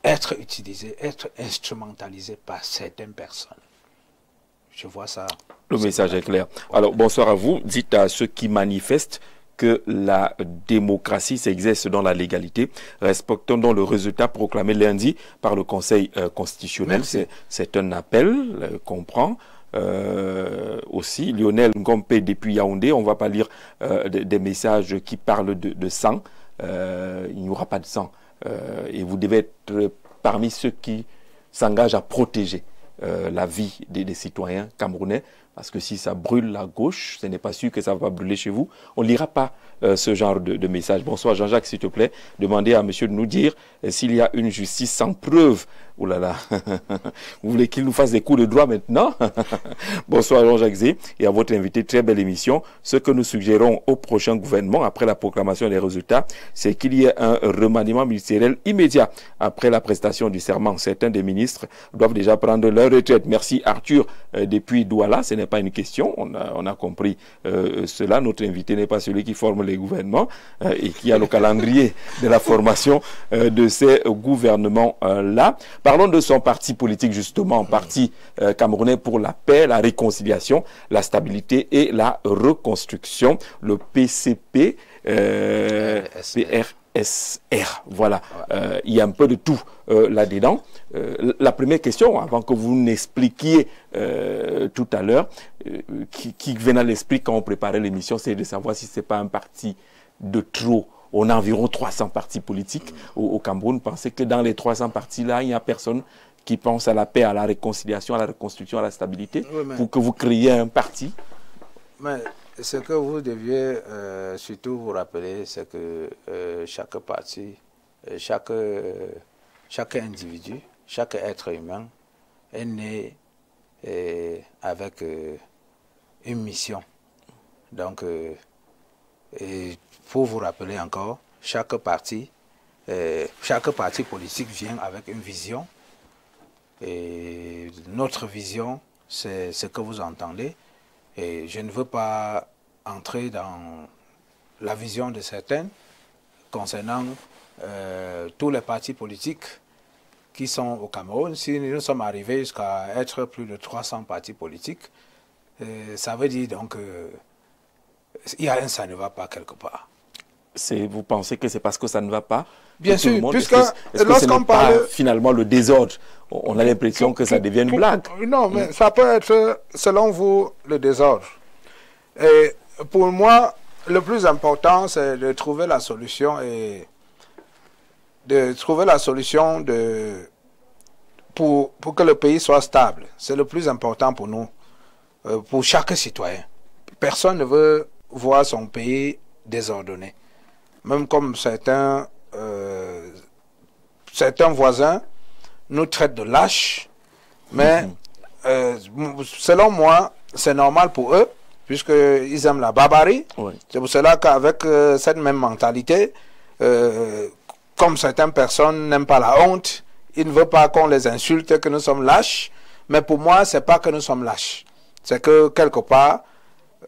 être utilisés, être instrumentalisés par certaines personnes. Je vois ça. Le message est clair. Alors, bonsoir à vous. Dites à ceux qui manifestent que la démocratie s'exerce dans la légalité. Respectons donc le résultat proclamé lundi par le Conseil constitutionnel. C'est un appel qu'on prend. Aussi, Lionel Ngompe depuis Yaoundé, on ne va pas lire des messages qui parlent de sang. Il n'y aura pas de sang. Et vous devez être parmi ceux qui s'engagent à protéger la vie des citoyens camerounais. Parce que si ça brûle la gauche, ce n'est pas sûr que ça va brûler chez vous. On ne lira pas ce genre de message. Bonsoir Jean-Jacques, s'il te plaît. Demandez à monsieur de nous dire s'il y a une justice sans preuve. Ouh là là. Vous voulez qu'il nous fasse des coups de droit maintenant? Bonsoir Jean-Jacques Zé. Et à votre invité, très belle émission. Ce que nous suggérons au prochain gouvernement, après la proclamation des résultats, c'est qu'il y ait un remaniement ministériel immédiat après la prestation du serment. Certains des ministres doivent déjà prendre leur retraite. Merci Arthur depuis Douala. Ce n'est pas une question. On a compris cela. Notre invité n'est pas celui qui forme les gouvernements et qui a le calendrier de la formation de ces gouvernements-là. Parlons de son parti politique, justement, parti camerounais pour la paix, la réconciliation, la stabilité et la reconstruction, le PCP, PRSR. Voilà, il y a un peu de tout là-dedans. La première question, avant que vous n'expliquiez tout à l'heure, qui venait à l'esprit quand on préparait l'émission, c'est de savoir si ce n'est pas un parti de trop. On a environ 300 partis politiques au Cameroun. Pensez que dans les 300 partis-là, il n'y a personne qui pense à la paix, à la réconciliation, à la reconstruction, à la stabilité, pour que vous créiez un parti? Mais ce que vous deviez surtout vous rappeler, c'est que chaque parti, chaque individu, chaque être humain est né avec une mission. Donc, et pour vous rappeler encore, chaque parti politique vient avec une vision. Et notre vision, c'est ce que vous entendez. Et je ne veux pas entrer dans la vision de certains concernant tous les partis politiques qui sont au Cameroun. Si nous sommes arrivés jusqu'à être plus de 300 partis politiques, ça veut dire donc il y a un ça ne va pas quelque part. Vous pensez que c'est parce que ça ne va pas? Bien sûr, puisque lorsqu'on parle finalement le désordre, on a l'impression que ça devient une blague. Non, mais ça peut être, selon vous, le désordre. Et pour moi, le plus important, c'est de trouver la solution pour que le pays soit stable. C'est le plus important pour nous, pour chaque citoyen. Personne ne veut voir son pays désordonné. Même comme certains voisins nous traitent de lâches, mais selon moi, c'est normal pour eux, puisqu'ils aiment la barbarie. Oui. C'est pour cela qu'avec cette même mentalité, comme certaines personnes n'aiment pas la honte, ils ne veulent pas qu'on les insulte, que nous sommes lâches, mais pour moi, c'est pas que nous sommes lâches. C'est que quelque part,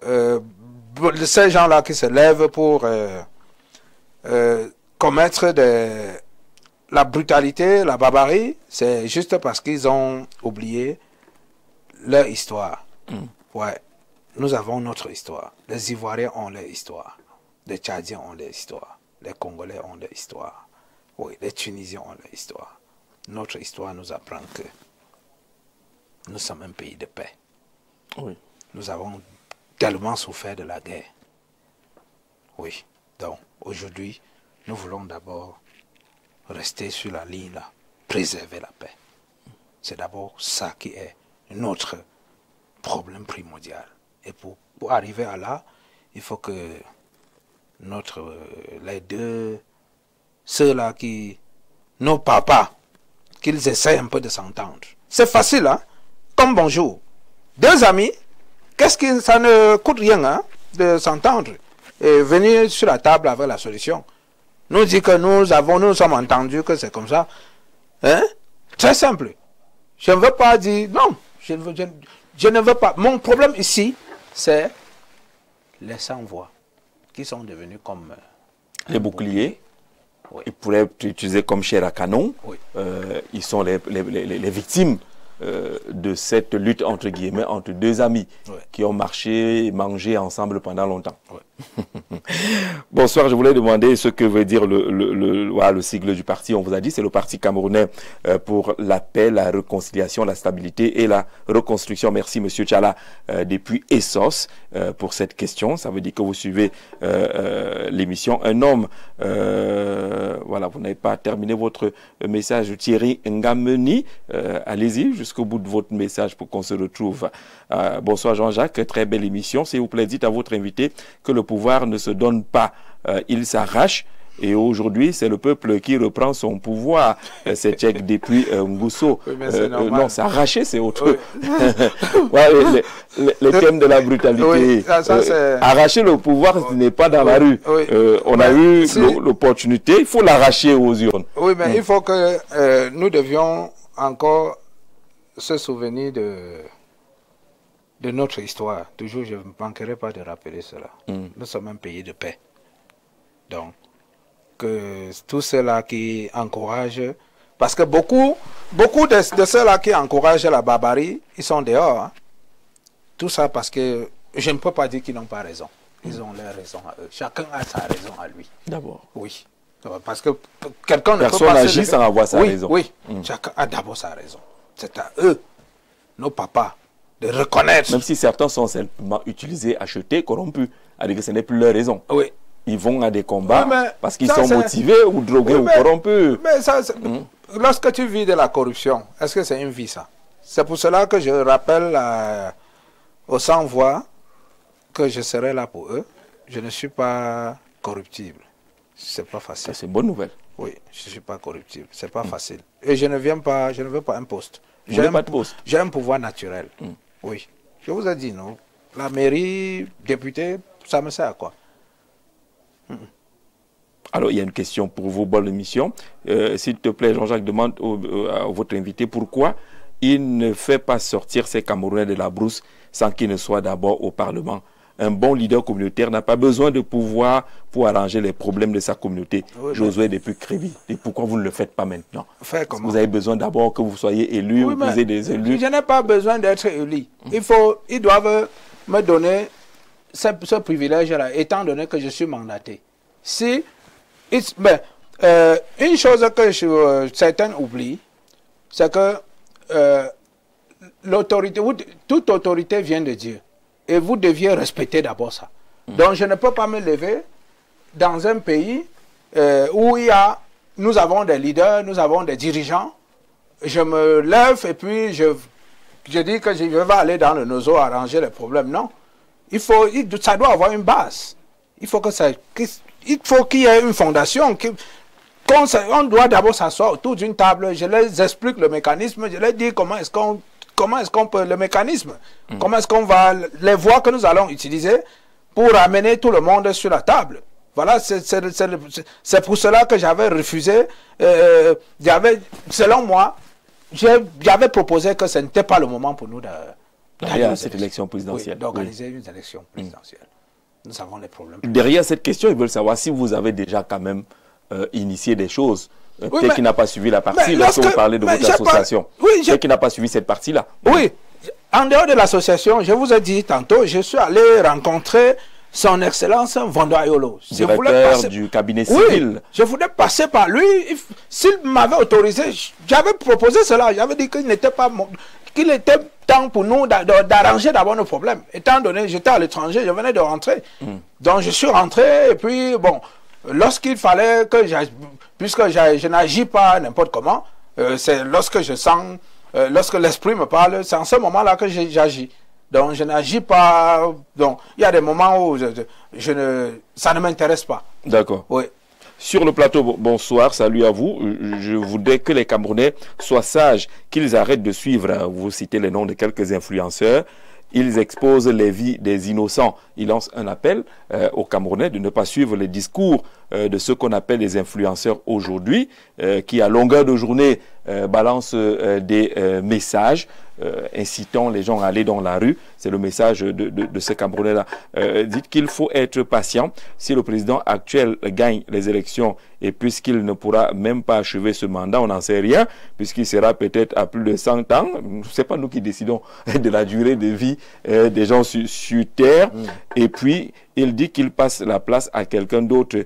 ces gens-là qui se lèvent pour commettre la brutalité, la barbarie, c'est juste parce qu'ils ont oublié leur histoire. Ouais. Nous avons notre histoire. Les Ivoiriens ont leur histoire. Les Tchadiens ont leur histoire. Les Congolais ont leur histoire. Oui, les Tunisiens ont leur histoire. Notre histoire nous apprend que nous sommes un pays de paix. Oui. Nous avons tellement souffert de la guerre. Oui. Donc, aujourd'hui, nous voulons d'abord rester sur la ligne là, préserver la paix. C'est d'abord ça qui est notre problème primordial. Et pour arriver à là, il faut que les deux, ceux-là nos papas, qu'ils essaient un peu de s'entendre. C'est facile, hein? Comme bonjour. Deux amis, ça ne coûte rien, hein, de s'entendre et venir sur la table avec la solution. Nous dit que nous sommes entendus que c'est comme ça. Hein? Très simple. Je ne veux pas dire, non, je ne veux pas. Mon problème ici, c'est les sans-voix qui sont devenus comme les boucliers. Oui. Ils pourraient être utilisés comme chair à canon. Oui. Ils sont les victimes de cette lutte entre guillemets entre deux amis qui ont marché et mangé ensemble pendant longtemps. Bonsoir, je voulais demander ce que veut dire le sigle du parti. On vous a dit, c'est le Parti camerounais pour la paix, la réconciliation, la stabilité et la reconstruction. Merci Monsieur Tchala depuis Essos pour cette question. Ça veut dire que vous suivez l'émission. Un homme, voilà, vous n'avez pas terminé votre message. Thierry Ngameni, allez-y jusqu'au bout de votre message pour qu'on se retrouve. Bonsoir Jean-Jacques, très belle émission. S'il vous plaît, dites à votre invité que le pouvoir ne se donne pas, il s'arrache. Et aujourd'hui, c'est le peuple qui reprend son pouvoir. C'est tchèque depuis Ngousso. Oui, non, s'arracher, c'est autre. Oui. Les thèmes de la brutalité. Oui, arracher le pouvoir, ce n'est pas dans la rue. Oui. On a eu l'opportunité, il faut l'arracher aux urnes. Oui, mais il faut que nous devions encore se souvenir de notre histoire. Toujours, je ne manquerai pas de rappeler cela. Nous sommes un pays de paix. Donc, que tous ceux-là qui encouragent, parce que beaucoup de ceux-là qui encouragent la barbarie, ils sont dehors. Hein. Tout ça parce que je ne peux pas dire qu'ils n'ont pas raison. Ils ont leur raison à eux. Chacun a sa raison à lui. D'abord. Oui. Parce que quelqu'un ne peut pas... Personne agit sans avoir sa raison. Oui, chacun a d'abord sa raison. C'est à eux, nos papas, de reconnaître. Même si certains sont simplement utilisés, achetés, corrompus, alors que ce n'est plus leur raison. Oui. Ils vont à des combats parce qu'ils sont motivés ou drogués ou corrompus. Mais ça, lorsque tu vis de la corruption, est-ce que c'est une vie ça? C'est pour cela que je rappelle aux sans-voix que je serai là pour eux. Je ne suis pas corruptible. C'est pas facile. C'est une bonne nouvelle. Oui, je ne suis pas corruptible. C'est pas facile. Et je ne veux pas un poste. Vous n'avez pas de poste? J'ai un pouvoir naturel. Oui. Je vous ai dit, non. La mairie, député, ça me sert à quoi? Alors, il y a une question pour vous, bonne émission. S'il te plaît, Jean-Jacques, demande à votre invité pourquoi il ne fait pas sortir ces Camerounais de la brousse sans qu'ils ne soient d'abord au Parlement. Un bon leader communautaire n'a pas besoin de pouvoir pour arranger les problèmes de sa communauté. Oui, Josué depuis Crévi. Et pourquoi vous ne le faites pas maintenant? Faire comment? Vous avez besoin d'abord que vous soyez élu, Oui, vous avez des élus. Je n'ai pas besoin d'être élu. Ils doivent me donner ce privilège-là, étant donné que je suis mandaté. Une chose que certains oublient, c'est que l'autorité, toute autorité vient de Dieu. Et vous deviez respecter d'abord ça. Donc je ne peux pas me lever dans un pays où nous avons des leaders, nous avons des dirigeants. Je me lève et puis je dis que je vais aller dans le nozo arranger les problèmes. Non. Ça doit avoir une base. Il faut qu'il y ait une fondation. On doit d'abord s'asseoir autour d'une table. Je les explique le mécanisme. Je leur dis comment est-ce qu'on peut le mécanisme. Comment est-ce qu'on va les voies que nous allons utiliser pour amener tout le monde sur la table. Voilà, c'est pour cela que j'avais refusé. Selon moi, j'avais proposé que ce n'était pas le moment pour nous derrière cette élection présidentielle. D'organiser une élection présidentielle. Nous avons des problèmes. Derrière cette question, ils veulent savoir si vous avez déjà quand même initié des choses. Peut-être qu'il n'a pas suivi la partie, lorsque vous parlez de votre association. Peut-être qu'il n'a pas suivi cette partie-là. Oui, en dehors de l'association, je vous ai dit tantôt, je suis allé rencontrer son Excellence Vondoayolo. Directeur du cabinet civil. Oui, je voulais passer par lui. S'il m'avait autorisé, j'avais proposé cela. J'avais dit qu'il était temps pour nous d'arranger d'abord nos problèmes. Étant donné que j'étais à l'étranger, je venais de rentrer. Donc je suis rentré et puis bon, lorsqu'il fallait que puisque je n'agis pas n'importe comment, c'est lorsque je sens, lorsque l'esprit me parle, c'est en ce moment-là que j'agis. Donc je n'agis pas. Donc il y a des moments où ça ne m'intéresse pas. D'accord. Oui. Sur le plateau, bonsoir, salut à vous. Je voudrais que les Camerounais soient sages, qu'ils arrêtent de suivre, vous citez les noms de quelques influenceurs, ils exposent les vies des innocents. Ils lancent un appel aux Camerounais de ne pas suivre les discours de ceux qu'on appelle les influenceurs aujourd'hui, qui à longueur de journée balancent des messages incitant les gens à aller dans la rue. C'est le message de ces Camerounais-là. Dites qu'il faut être patient. Si le président actuel gagne les élections et puisqu'il ne pourra même pas achever ce mandat, on n'en sait rien, puisqu'il sera peut-être à plus de 100 ans. Ce n'est pas nous qui décidons de la durée de vie des gens sur Terre. Et puis, il dit qu'il passe la place à quelqu'un d'autre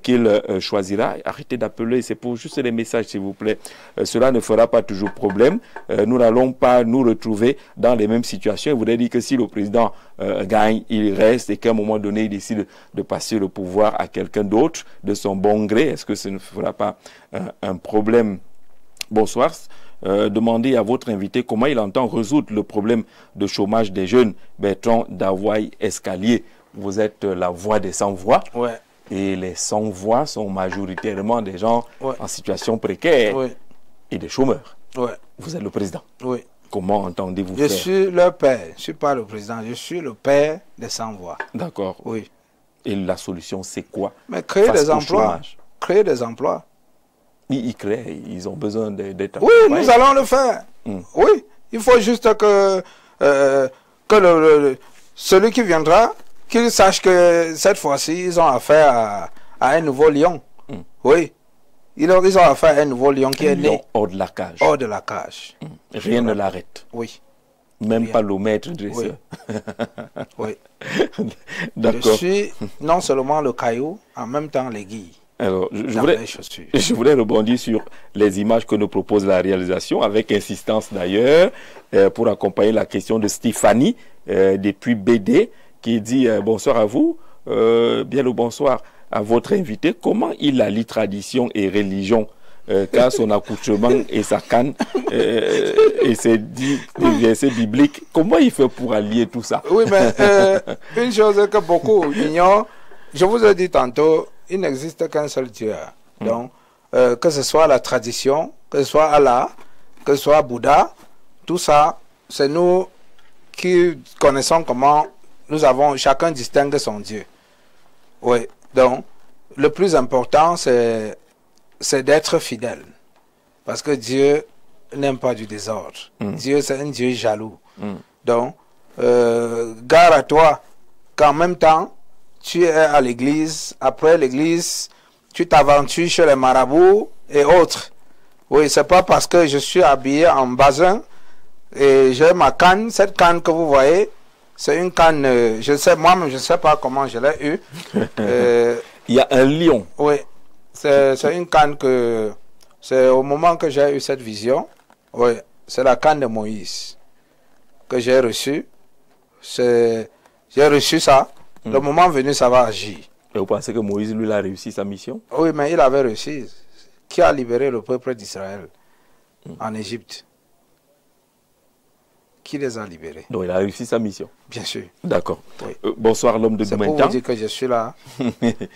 qu'il choisira. Arrêtez d'appeler, c'est pour juste les messages, s'il vous plaît. Cela ne fera pas toujours problème. Nous n'allons pas nous retrouver dans les mêmes situations. Il voudrait dire que si le président gagne, il reste et qu'à un moment donné, il décide de passer le pouvoir à quelqu'un d'autre de son bon gré. Est-ce que ce ne fera pas un problème? Bonsoir. Demandez à votre invité comment il entend résoudre le problème de chômage des jeunes. Bertrand Davoy Escalier. Vous êtes la voix des sans-voix. Ouais. Et les sans-voix sont majoritairement des gens ouais. en situation précaire ouais. et des chômeurs. Ouais. Vous êtes le président. Oui. Comment entendez-vous Je faire? suis le père. Je ne suis pas le président. Je suis le père des sans-voix. D'accord. Oui. Et la solution, c'est quoi? Mais créer des emplois. Créer des emplois. Ils créent. Ils ont besoin d'être... Oui, nous allons le faire. Oui. Il faut juste que celui qui viendra, qu'il sache que cette fois-ci, ils ont affaire à un nouveau lion. Oui. Ils ont affaire à un nouveau lion qui est né. Hors de la cage. Hors de la cage. Rien ne l'arrête. Oui. Même Rien. pas le maître dresseur. Oui. D'accord. Je suis non seulement le caillou, en même temps l'aiguille. Alors, je voudrais rebondir sur les images que nous propose la réalisation, avec insistance d'ailleurs, pour accompagner la question de Stéphanie, depuis BD, qui dit bonsoir à vous, bien le bonsoir à votre invité. Comment il allie tradition et religion, car son accouchement et sa canne, et ses versets bibliques, comment il fait pour allier tout ça? Oui, mais une chose que beaucoup ignorent, je vous ai dit tantôt, il n'existe qu'un seul Dieu. Donc, que ce soit la tradition, que ce soit Allah, que ce soit Bouddha, tout ça, c'est nous qui connaissons comment nous avons, chacun distingue son Dieu. Oui, donc, le plus important, c'est d'être fidèle. Parce que Dieu n'aime pas du désordre. Dieu, c'est un Dieu jaloux. Donc, gare à toi qu'en même temps, tu es à l'église, après l'église, tu t'aventures chez les marabouts et autres. Oui, c'est pas parce que je suis habillé en basin et j'ai ma canne, cette canne que vous voyez, c'est une canne, je sais, moi-même, je ne sais pas comment je l'ai eue. Il y a un lion. Oui, c'est une canne que, c'est au moment que j'ai eu cette vision, oui, c'est la canne de Moïse que j'ai reçue. J'ai reçu ça. Le moment venu, ça va agir. Et vous pensez que Moïse, lui, a réussi sa mission? Oui, mais il avait réussi. Qui a libéré le peuple d'Israël en Égypte? Qui les a libérés? Donc, il a réussi sa mission. Bien sûr. D'accord. Oui. Bonsoir, l'homme de Doumentan. C'est pour vous dire que je suis là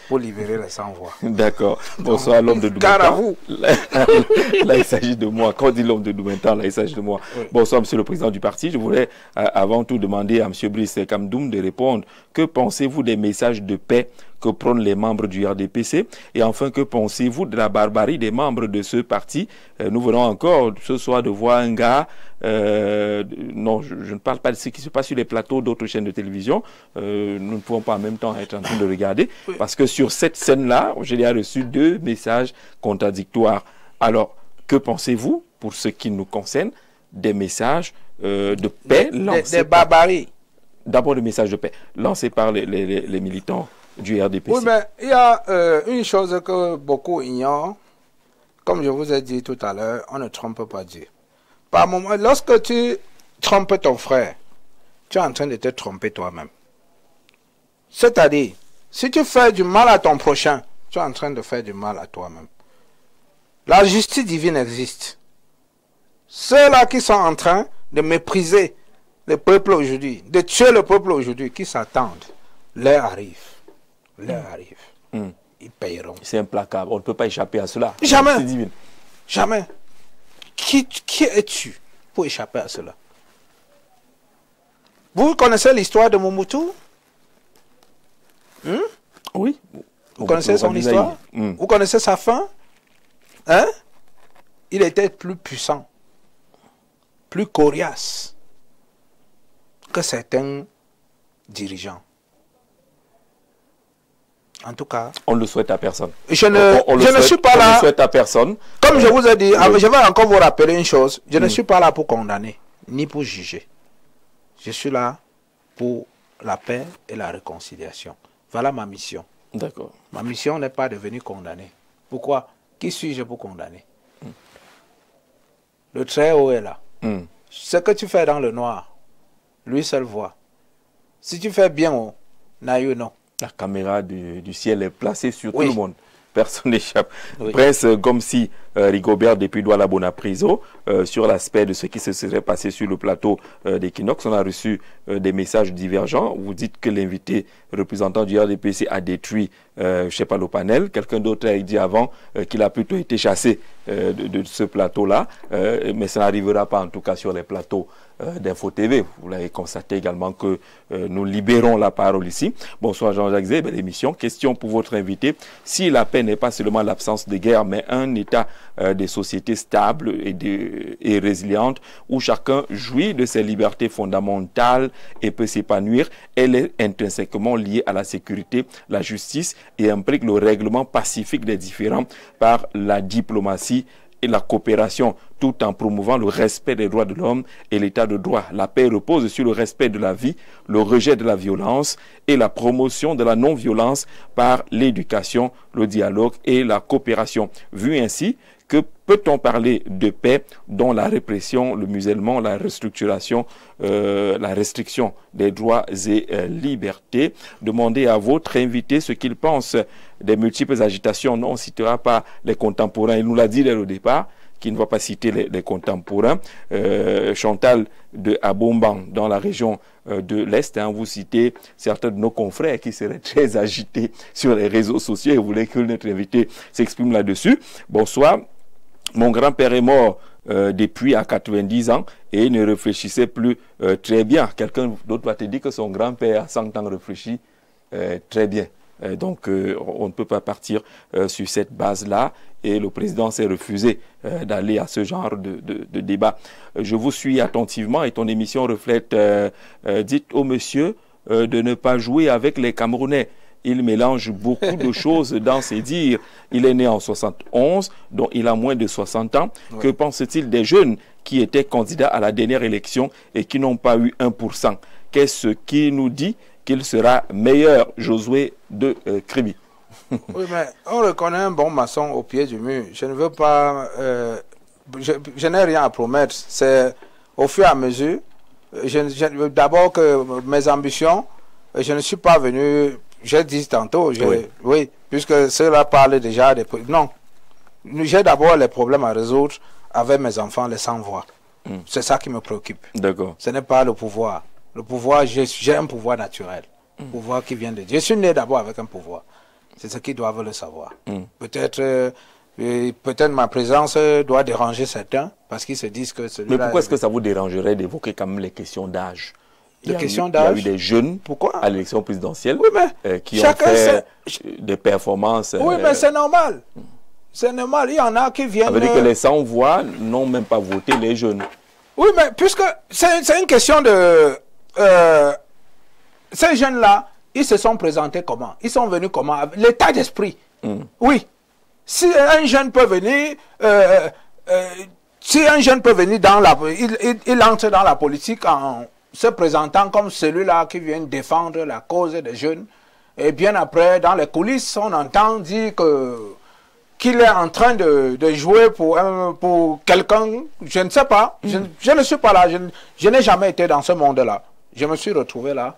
pour libérer les sans-voix. D'accord. Bonsoir, l'homme de Doumentan. Car à vous. Là, il s'agit de moi. Quand on dit l'homme de Doumentan, là, il s'agit de moi. Oui. Bonsoir, monsieur le président du parti. Je voulais avant tout demander à monsieur Brice Kamdoum de répondre. Que pensez-vous des messages de paix que prônent les membres du RDPC? Et enfin, que pensez-vous de la barbarie des membres de ce parti? Nous venons encore ce soir de voir un gars, non, je ne parle pas de ce qui se passe sur les plateaux d'autres chaînes de télévision. Nous ne pouvons pas en même temps être en train de regarder, parce que sur cette scène-là, j'ai reçu 2 messages contradictoires. Alors, que pensez-vous, pour ce qui nous concerne, des messages de paix lancés? Des barbaries. D'abord, des messages de paix lancés par les militants du RDPC. Oui, mais il y a une chose que beaucoup ignorent. Comme je vous ai dit tout à l'heure, on ne trompe pas Dieu. Par moment, lorsque tu trompes ton frère, tu es en train de te tromper toi-même. C'est-à-dire, si tu fais du mal à ton prochain, tu es en train de faire du mal à toi-même. La justice divine existe. Ceux-là qui sont en train de mépriser le peuple aujourd'hui, de tuer le peuple aujourd'hui, qui s'attendent, l'heure arrive. L'heure arrive. Ils payeront. C'est implacable. On ne peut pas échapper à cela. Jamais. C'est divin. Jamais. Qui es-tu pour échapper à cela? Vous connaissez l'histoire de Mobutu? Oui. Vous connaissez son histoire? Vous connaissez sa fin? Hein? Il était plus puissant, plus coriace que certains dirigeants. En tout cas, on ne le souhaite à personne. Je ne suis pas là. On ne le souhaite à personne. Comme je vous ai dit, je vais encore vous rappeler une chose. Je ne suis pas là pour condamner, ni pour juger. Je suis là pour la paix et la réconciliation. Voilà ma mission. D'accord. Ma mission n'est pas de venir condamner. Pourquoi? Qui suis-je pour condamner? Le Très-Haut est là. Ce que tu fais dans le noir, lui seul voit. Si tu fais bien haut, Naïu non. La caméra du ciel est placée sur tout Oui. le monde. Personne n'échappe. Oui. Prince Gomsi Rigobert depuis Douala Bonapriso sur l'aspect de ce qui se serait passé sur le plateau d'Equinox. On a reçu des messages divergents. Vous dites que l'invité représentant du RDPC a détruit, je ne sais pas, le panel. Quelqu'un d'autre a dit avant qu'il a plutôt été chassé de ce plateau-là. Mais ça n'arrivera pas en tout cas sur les plateaux d'Info TV. Vous l'avez constaté également que nous libérons la parole ici. Bonsoir Jean-Jacques Zé, belle émission. Question pour votre invité. Si la paix n'est pas seulement l'absence de guerre, mais un état des sociétés stables et résilientes où chacun jouit de ses libertés fondamentales et peut s'épanouir, elle est intrinsèquement liée à la sécurité, la justice et implique le règlement pacifique des différends par la diplomatie et la coopération, tout en promouvant le respect des droits de l'homme et l'état de droit. La paix repose sur le respect de la vie, le rejet de la violence et la promotion de la non-violence par l'éducation, le dialogue et la coopération. Vu ainsi, que peut-on parler de paix dont la répression, le musellement, la restructuration, la restriction des droits et libertés? Demandez à votre invité ce qu'il pense des multiples agitations. Non, on ne citera pas les contemporains. Il nous l'a dit dès le départ. qui ne va pas citer les contemporains. Chantal de Abomban, dans la région de l'Est, hein, vous citez certains de nos confrères qui seraient très agités sur les réseaux sociaux et voulaient que notre invité s'exprime là-dessus. Bonsoir. Mon grand-père est mort depuis à 90 ans et il ne réfléchissait plus très bien. Quelqu'un d'autre va te dire que son grand-père à 100 ans réfléchit très bien. Donc on ne peut pas partir sur cette base-là et le président s'est refusé d'aller à ce genre de débat. Je vous suis attentivement et ton émission reflète, dites au monsieur de ne pas jouer avec les Camerounais. Il mélange beaucoup de choses dans ses dires. Il est né en 71, donc il a moins de 60 ans. Oui. Que pense-t-il des jeunes qui étaient candidats à la dernière élection et qui n'ont pas eu 1%? Qu'est-ce qui nous dit qu'il sera meilleur, Josué de Kribi? Oui, mais on reconnaît un bon maçon au pied du mur. Je ne veux pas... je n'ai rien à promettre. C'est au fur et à mesure. D'abord que mes ambitions, je ne suis pas venu... J'ai dit tantôt, oui, puisque cela parle déjà des... Non, j'ai d'abord les problèmes à résoudre avec mes enfants, les sans-voix. C'est ça qui me préoccupe. D'accord. Ce n'est pas le pouvoir. Le pouvoir, j'ai un pouvoir naturel. Pouvoir qui vient de Dieu. Je suis né d'abord avec un pouvoir. C'est ce qu'ils doivent le savoir. Peut-être ma présence doit déranger certains parce qu'ils se disent que celui-là... Mais pourquoi est-ce que ça vous dérangerait d'évoquer quand même les questions d'âge? Il y a eu des jeunes à l'élection présidentielle qui ont fait des performances. Oui, mais c'est normal. C'est normal. Il y en a qui viennent... Ça veut dire que les sans-voix n'ont même pas voté les jeunes. Oui, mais puisque c'est une question de... ces jeunes-là, ils se sont présentés comment? Ils sont venus comment? L'état d'esprit. Oui. Si un jeune peut venir... si un jeune peut venir dans la... Il entre dans la politique en... se présentant comme celui-là qui vient défendre la cause des jeunes. Et bien après, dans les coulisses, on entend dire qu'il est en train de jouer pour quelqu'un, je ne sais pas, je ne suis pas là, je n'ai jamais été dans ce monde-là. Je me suis retrouvé là,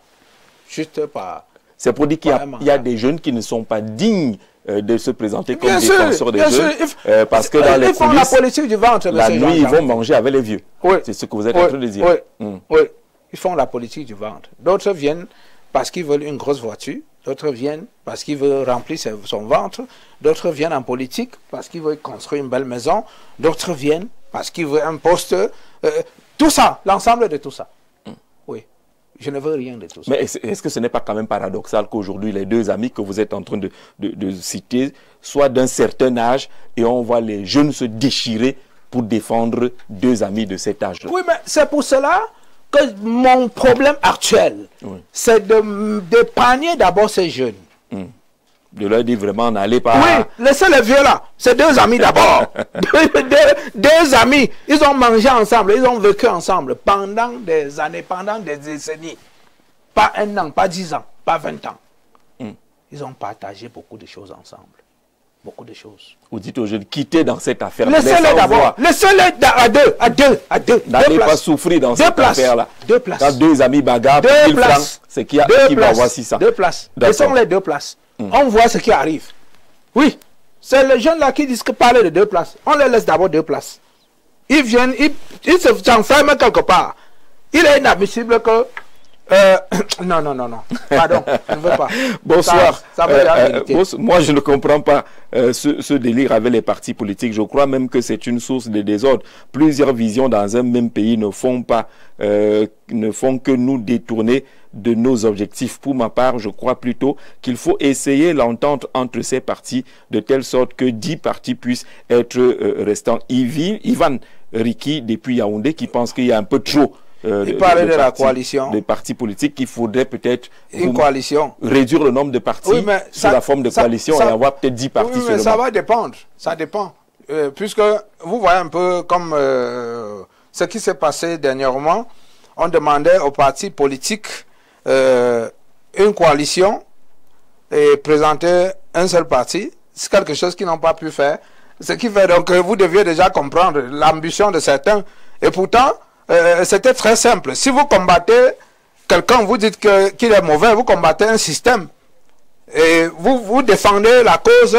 juste par... C'est pour dire qu'il y a des jeunes qui ne sont pas dignes de se présenter comme défenseurs des jeunes, parce que dans les coulisses, la politique du ventre, la nuit, ils vont manger avec les vieux. C'est ce que vous êtes en train de dire. Oui. Ils font la politique du ventre. D'autres viennent parce qu'ils veulent une grosse voiture. D'autres viennent parce qu'ils veulent remplir son ventre. D'autres viennent en politique parce qu'ils veulent construire une belle maison. D'autres viennent parce qu'ils veulent un poste. Tout ça, l'ensemble de tout ça. Oui, je ne veux rien de tout ça. Mais est-ce que ce n'est pas quand même paradoxal qu'aujourd'hui, les deux amis que vous êtes en train de citer soient d'un certain âge et on voit les jeunes se déchirer pour défendre deux amis de cet âge-là? Oui, mais c'est pour cela que mon problème actuel, c'est d'épargner d'abord ces jeunes. De leur dire vraiment, n'allez pas... Oui, laissez les vieux là. C'est deux amis d'abord. deux amis. Ils ont mangé ensemble, ils ont vécu ensemble pendant des années, pendant des décennies. Pas 1 an, pas 10 ans, pas 20 ans. Ils ont partagé beaucoup de choses ensemble. Beaucoup de choses. Vous dites aux jeunes, quittez dans cette affaire. Laissez-les d'abord. Laissez-les à deux. N'allez pas souffrir dans cette affaire-là. 2 places. Quand deux amis bagarrent, 1000 francs, c'est qui va avoir 600. 2 places. Laissons les 2 places. On voit ce qui arrive. Oui. C'est les jeunes là qui disent que parler de 2 places. On les laisse d'abord 2 places. Ils viennent, ils s'enferment quelque part. Il est inadmissible que... non. Pardon, je ne veux pas. Bonsoir. Ça moi, je ne comprends pas ce délire avec les partis politiques. Je crois même que c'est une source de désordre. Plusieurs visions dans un même pays ne font que nous détourner de nos objectifs. Pour ma part, je crois plutôt qu'il faut essayer l'entente entre ces partis de telle sorte que 10 partis puissent être restants. Ivan Riki, depuis Yaoundé, qui pense qu'il y a un peu trop il parlait de la coalition. Des partis politiques qu'il faudrait peut-être réduire le nombre de partis sous la forme de coalition et avoir peut-être 10 partis seulement. Ça va dépendre. Ça dépend. Puisque vous voyez un peu comme ce qui s'est passé dernièrement. On demandait aux partis politiques une coalition et présenter un seul parti. C'est quelque chose qu'ils n'ont pas pu faire. Ce qui fait donc que vous deviez déjà comprendre l'ambition de certains. Et pourtant, c'était très simple. Si vous combattez quelqu'un, vous dites qu'il est mauvais, vous combattez un système. Et vous défendez la cause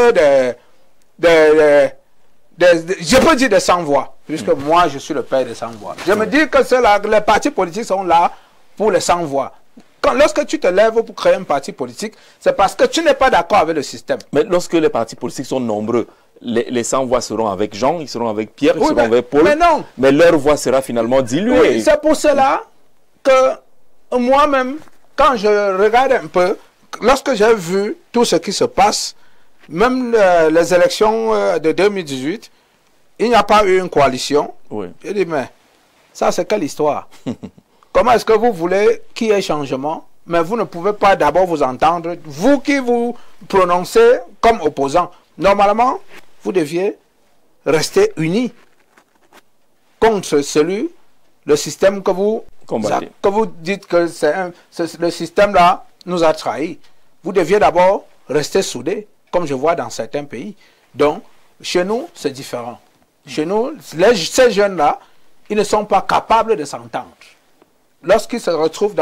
je peux dire des sans-voix, puisque moi, je suis le père des sans-voix. Je me dis que les partis politiques sont là pour les sans-voix. Lorsque tu te lèves pour créer un parti politique, c'est parce que tu n'es pas d'accord avec le système. Mais lorsque les partis politiques sont nombreux, les sans-voix seront avec Jean, ils seront avec Pierre, ils seront avec Paul. Mais non. Mais leur voix sera finalement diluée. Oui, c'est pour cela que moi-même, quand je regarde un peu, lorsque j'ai vu tout ce qui se passe, même les élections de 2018, il n'y a pas eu une coalition. Oui. Je dis, mais ça, c'est quelle histoire? Comment est-ce que vous voulez qu'il y ait changement, mais vous ne pouvez pas d'abord vous entendre, vous qui vous prononcez comme opposant. Normalement, vous deviez rester unis contre le système que vous dites que le système-là nous a trahis. Vous deviez d'abord rester soudés, comme je vois dans certains pays. Donc, chez nous, c'est différent. Chez nous, ces jeunes-là, ils ne sont pas capables de s'entendre. Lorsqu'ils se retrouvent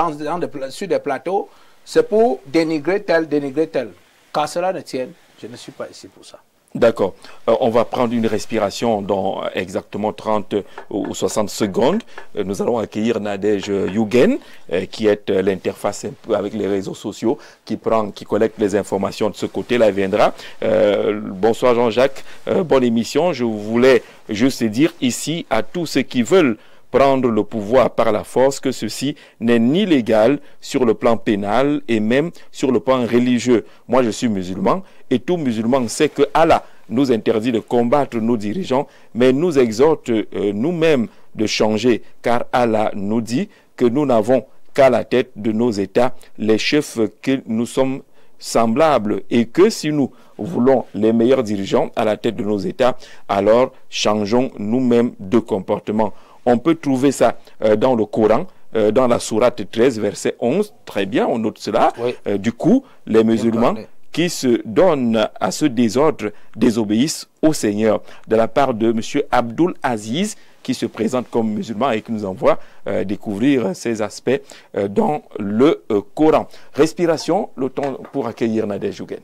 sur des plateaux, c'est pour dénigrer tel. Quand cela ne tienne, je ne suis pas ici pour ça. D'accord. On va prendre une respiration dans exactement 30 ou 60 secondes. Nous allons accueillir Nadège Yougen, qui est l'interface avec les réseaux sociaux, qui collecte les informations de ce côté-là. Elle viendra. Bonsoir Jean-Jacques, bonne émission. Je voulais juste dire ici à tous ceux qui veulent prendre le pouvoir par la force que ceci n'est ni légal sur le plan pénal et même sur le plan religieux. Moi, je suis musulman et tout musulman sait que Allah nous interdit de combattre nos dirigeants, mais nous exhorte nous-mêmes de changer, car Allah nous dit que nous n'avons qu'à la tête de nos États les chefs que nous sommes semblables et que si nous voulons les meilleurs dirigeants à la tête de nos États, alors changeons nous-mêmes de comportement. On peut trouver ça dans le Coran, dans la sourate 13, verset 11. Très bien, on note cela. Oui. Du coup, les musulmans qui se donnent à ce désordre désobéissent au Seigneur. De la part de M. Abdul Aziz, qui se présente comme musulman et qui nous envoie découvrir ces aspects dans le Coran. Respiration, le temps pour accueillir Nadège Yougen.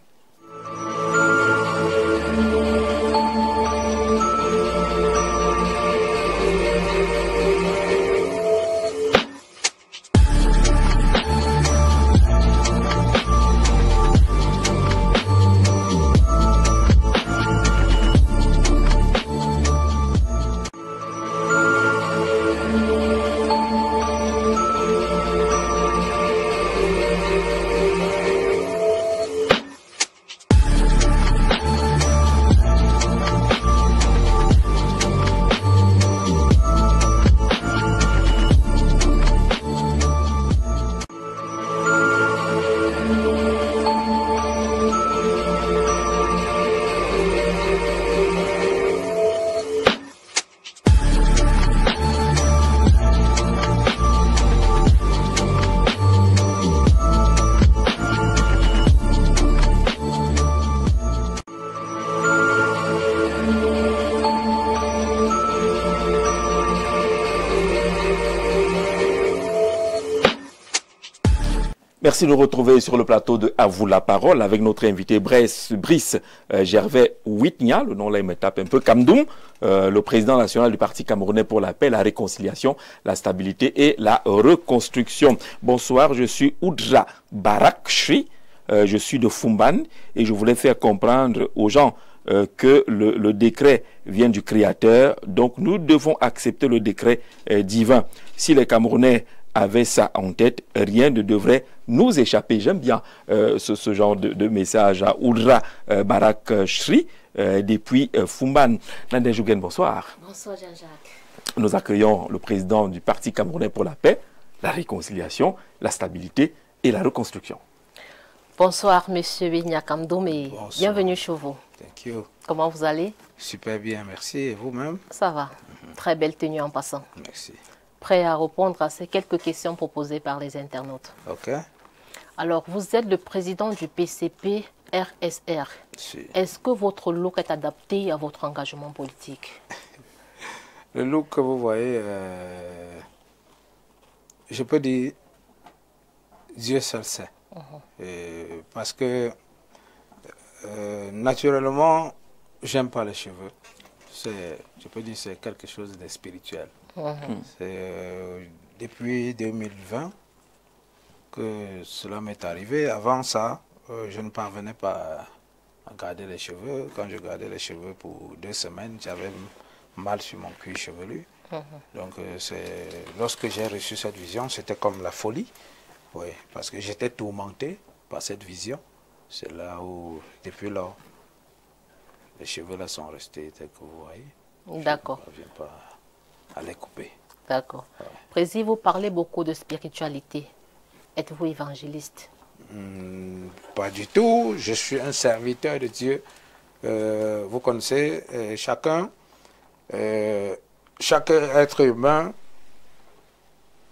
Merci de nous retrouver sur le plateau de À vous la parole avec notre invité Brice Gervais Ouitnia, le nom là il me tape un peu, Kamdoum, le président national du Parti camerounais pour la paix, la réconciliation, la stabilité et la reconstruction. Bonsoir, je suis Oudra Barakshri, je suis de Fumban et je voulais faire comprendre aux gens que le décret vient du Créateur, donc nous devons accepter le décret divin. Si les Camerounais avaient ça en tête, rien ne devrait nous échapper. J'aime bien ce genre de message à Oudra Barak Shri depuis Fumban. Nadège Yougen, bonsoir. Bonsoir Jean-Jacques. Nous accueillons le président du Parti camerounais pour la paix, la réconciliation, la stabilité et la reconstruction. Bonsoir Monsieur Ouitnia Kamdoum et bienvenue chez vous. Thank you. Comment vous allez? Super bien, merci. Et vous-même? Ça va. Très belle tenue en passant. Merci. Prêt à répondre à ces quelques questions proposées par les internautes. Ok. Alors, vous êtes le président du PCP RSR. Si. Est-ce que votre look est adapté à votre engagement politique? Le look que vous voyez, je peux dire, Dieu seul sait. Parce que, naturellement, j'aime pas les cheveux. je peux dire, c'est quelque chose de spirituel. Depuis 2020 que cela m'est arrivé. Avant ça, je ne parvenais pas à garder les cheveux. Quand je gardais les cheveux pour 2 semaines, j'avais mal sur mon cuir chevelu. Donc, lorsque j'ai reçu cette vision, c'était comme la folie. Oui, parce que j'étais tourmenté par cette vision. C'est là où, depuis là, les cheveux là sont restés tels que vous voyez. D'accord. Je ne parviens pas à les couper. D'accord. Président, vous parlez beaucoup de spiritualité. Êtes-vous évangéliste? Pas du tout. Je suis un serviteur de Dieu. Vous connaissez, chaque être humain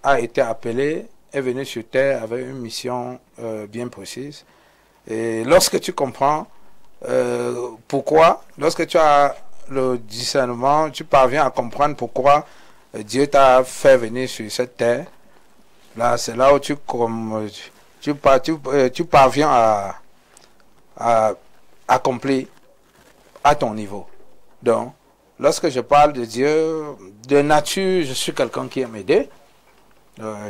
a été appelé, est venu sur terre avec une mission bien précise. Et lorsque tu comprends pourquoi, lorsque tu as le discernement, tu parviens à comprendre pourquoi Dieu t'a fait venir sur cette terre. Là, c'est là où tu parviens à accomplir à ton niveau. Donc, lorsque je parle de Dieu, de nature, je suis quelqu'un qui aime aider.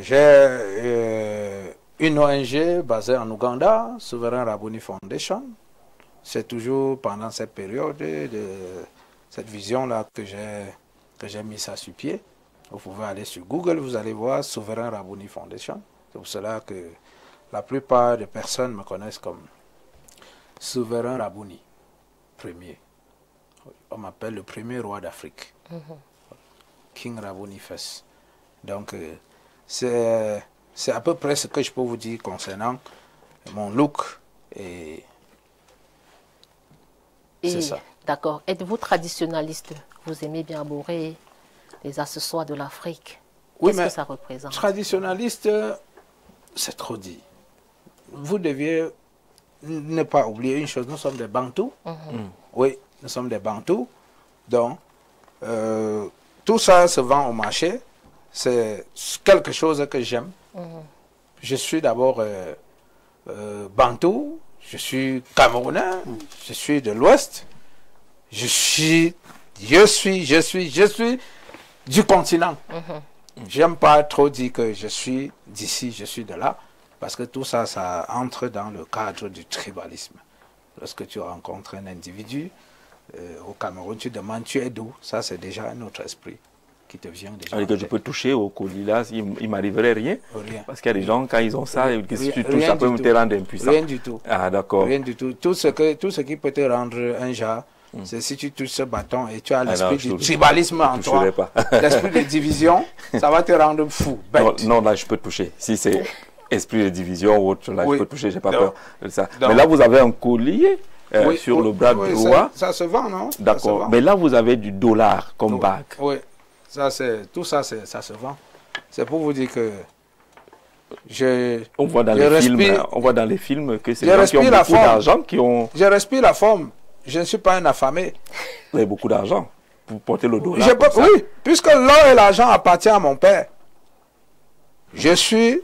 J'ai une ONG basée en Ouganda, Sovereign Rabuni Foundation. C'est toujours pendant cette période de cette vision-là que j'ai mis ça sur pied. Vous pouvez aller sur Google, vous allez voir Sovereign Rabuni Foundation. C'est pour cela que la plupart des personnes me connaissent comme Sovereign Rabuni, premier. On m'appelle le premier roi d'Afrique. King Rabuni Fes. Donc, c'est à peu près ce que je peux vous dire concernant mon look. Et c'est ça. D'accord. Êtes-vous traditionnaliste? Vous aimez bien arborer les accessoires de l'Afrique? Oui, Qu'est-ce mais que ça représente? Traditionnaliste, c'est trop dit. Vous deviez ne pas oublier une chose, nous sommes des Bantous. Oui, nous sommes des Bantous. Donc, tout ça se vend au marché. C'est quelque chose que j'aime. Je suis d'abord Bantou, je suis Camerounais, je suis de l'Ouest. Je suis du continent. J'aime pas trop dire que je suis d'ici, je suis de là, parce que tout ça, ça entre dans le cadre du tribalisme. Lorsque tu rencontres un individu, au Cameroun, tu demandes, tu es d'où? Ça, c'est déjà un autre esprit qui te vient déjà. Alors que je peux toucher au colis là, il m'arriverait rien. Rien. Parce qu'il y a des gens, quand ils ont ça, si tu touches, Rien ça peut du te tout. rendre impuissant. Rien du tout. Ah, d'accord. Rien du tout. Tout ce qui peut te rendre un genre, c'est si tu touches ce bâton et tu as l'esprit du tribalisme en toi, l'esprit de division, ça va te rendre fou, bête. Non, là, je peux toucher. Si c'est esprit de division ou autre, là, Oui. je peux toucher, j'ai pas peur de ça. Donc, mais là, vous avez un collier sur le bras droit. Ça se vend, non? D'accord. Mais là, vous avez du dollar comme bague. Oui, tout ça, ça se vend. C'est pour vous dire que on voit dans les films que c'est des gens qui ont beaucoup d'argent qui ont... Je respire la forme. Je ne suis pas un affamé. Vous avez beaucoup d'argent pour porter le dollar. Oui, puisque l'or et l'argent appartiennent à mon père. Je suis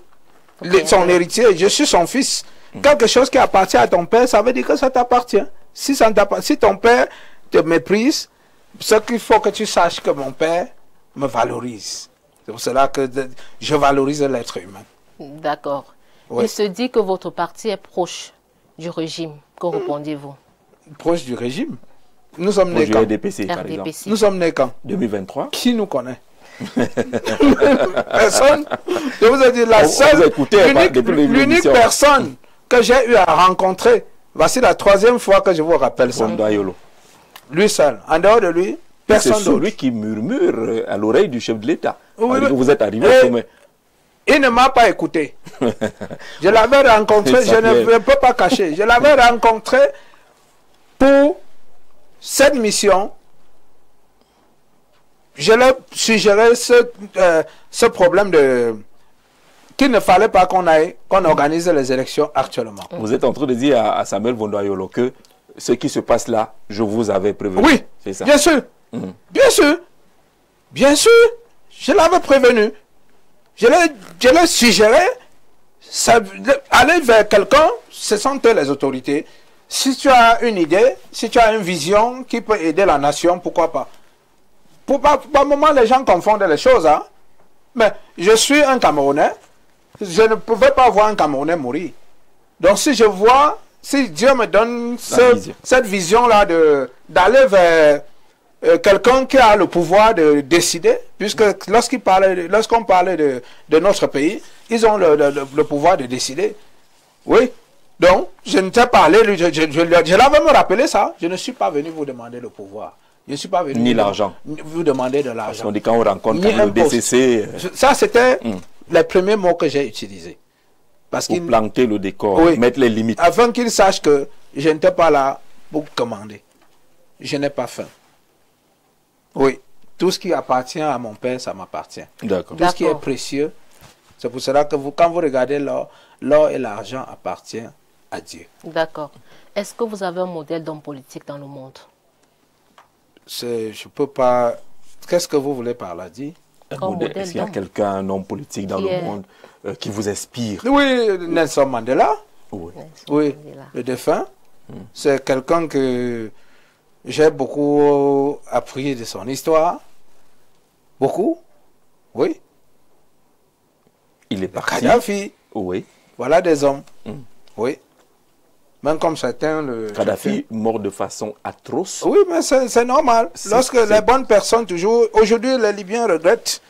son héritier, je suis son fils. Quelque chose qui appartient à ton père, ça veut dire que ça t'appartient. Si ton père te méprise, ce qu'il faut que tu saches que mon père me valorise. C'est pour cela que je valorise l'être humain. D'accord. Oui. Il se dit que votre parti est proche du régime. Que répondez-vous? Proche du régime. Nous sommes nés quand? RDPC, par exemple. RDPC. Nous sommes nés quand? 2023. Qui nous connaît? Personne. Je vous ai dit, la seule, l'unique personne que j'ai eu à rencontrer, voici la 3e fois que je vous rappelle ça. Vondoayolo. Lui seul. En dehors de lui, personne d'autre. C'est celui qui murmure à l'oreille du chef de l'État. Oui, que vous êtes arrivé au sommet. Il ne m'a pas écouté. Je l'avais rencontré, je ne peux pas cacher. Je l'avais rencontré pour cette mission. Je l'ai suggéré ce problème qu'il ne fallait pas qu'on organise les élections actuellement. Vous êtes en train de dire à Samuel Vondoayolo que ce qui se passe là, je vous avais prévenu. Oui, c'est ça. Bien sûr. Bien sûr. Bien sûr. Je l'avais prévenu. Je l'ai suggéré. Aller vers quelqu'un, ce sont eux les autorités. Si tu as une idée, si tu as une vision qui peut aider la nation, pourquoi pas? par moment, les gens confondent les choses. Hein. Mais je suis un Camerounais. Je ne pouvais pas voir un Camerounais mourir. Donc si je vois, si Dieu me donne cette vision-là d'aller vers quelqu'un qui a le pouvoir de décider, puisque lorsqu'on parlait de notre pays, ils ont le pouvoir de décider. Oui. Donc, je ne t'ai pas parlé, je l'avais me rappelé ça. Je ne suis pas venu vous demander le pouvoir. Je ne suis pas venu ni l'argent. Vous demander de l'argent. On dit quand on rencontre le DCC. Ça, c'était les premiers mots que j'ai utilisés. Parce pour planter le décor, oui, mettre les limites. Afin qu'ils sachent que je n'étais pas là pour commander. Je n'ai pas faim. Oui. Tout ce qui appartient à mon père, ça m'appartient. D'accord. Tout ce qui est précieux, c'est pour cela que quand vous regardez l'or, l'or et l'argent appartiennent à Dieu. D'accord. Est-ce que vous avez un modèle d'homme politique dans le monde? Je peux pas... Qu'est-ce que vous voulez par là dire? Est-ce qu'il y a quelqu'un, un homme politique dans le monde qui vous inspire? Oui, Nelson Mandela. Oui, oui, le défunt. C'est quelqu'un que j'ai beaucoup appris de son histoire. Beaucoup. Oui. Il est parti. Kadhafi. Oui. Voilà des hommes. Oui. Même comme certains le... Kadhafi, mort de façon atroce. Oui, mais c'est normal. Lorsque les bonnes personnes, toujours... Aujourd'hui, les Libyens regrettent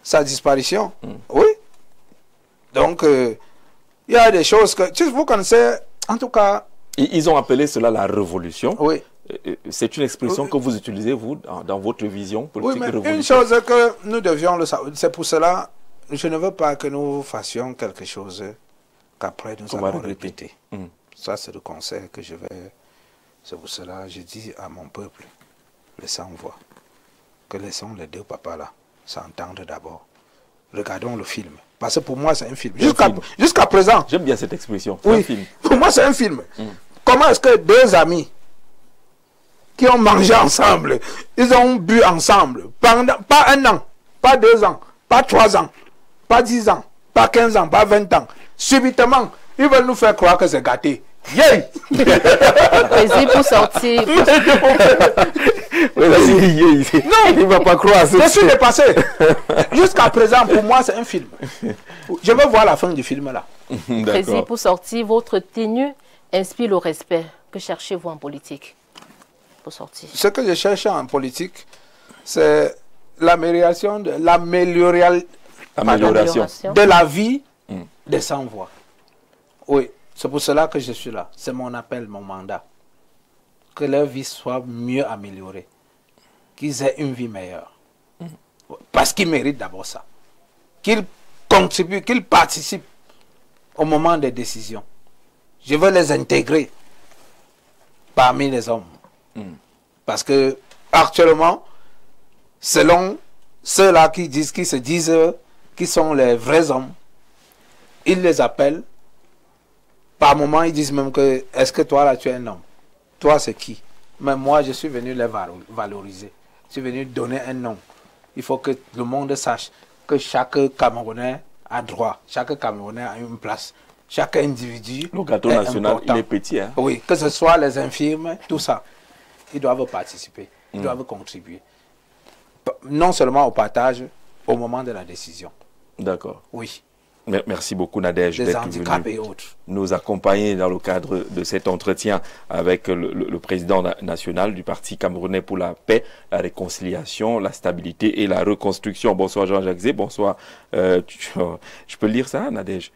sa disparition. Oui. Donc, il y a des choses que... Vous connaissez, en tout cas... Ils ont appelé cela la révolution. Oui. C'est une expression que vous utilisez, vous, dans votre vision politique. Oui, mais une chose que nous devions le savoir, c'est pour cela, je ne veux pas que nous fassions quelque chose qu'après nous allons répéter. Ça, c'est le conseil que je vais... C'est pour cela que je dis à mon peuple, laissons voir. Que laissons les deux papas là s'entendre d'abord. Regardons le film. Parce que pour moi, c'est un film. Jusqu'à présent... J'aime bien cette expression. Oui, un film. Pour moi, c'est un film. Comment est-ce que deux amis qui ont mangé ensemble, ils ont bu ensemble, pendant, pas 1 an, pas 2 ans, pas 3 ans, pas 10 ans, pas 15 ans, pas 20 ans, subitement, ils veulent nous faire croire que c'est gâté. Yeah! Président pour sortir. Non, il ne va pas croire. Je suis dépassé. Jusqu'à présent, pour moi, c'est un film. Je veux voir la fin du film là. Président, pour sortir, votre tenue inspire le respect. Que cherchez-vous en politique pour sortir? Ce que je cherche en politique, c'est l'amélioration de la vie des sans-voix. Oui. C'est pour cela que je suis là. C'est mon appel, mon mandat. Que leur vie soit mieux améliorée. Qu'ils aient une vie meilleure. Parce qu'ils méritent d'abord ça. Qu'ils contribuent, qu'ils participent au moment des décisions. Je veux les intégrer parmi les hommes. Parce que actuellement, selon ceux-là qui se disent qui sont les vrais hommes, ils les appellent. Par moment, ils disent même que, est-ce que toi là, tu es un homme? Toi, c'est qui? Mais moi, je suis venu les valoriser. Je suis venu donner un nom. Il faut que le monde sache que chaque Camerounais a droit. Chaque Camerounais a une place. Chaque individu. Le gâteau national, important. Il est petit. Hein? Oui, que ce soit les infirmes, tout ça. Ils doivent participer. Ils doivent contribuer. Non seulement au partage, au moment de la décision. D'accord. Oui. Merci beaucoup Nadège d'être venu nous accompagner dans le cadre de cet entretien avec le président national du Parti camerounais pour la paix, la réconciliation, la stabilité et la reconstruction. Bonsoir Jean-Jacques Zé, bonsoir. Je peux lire ça Nadège?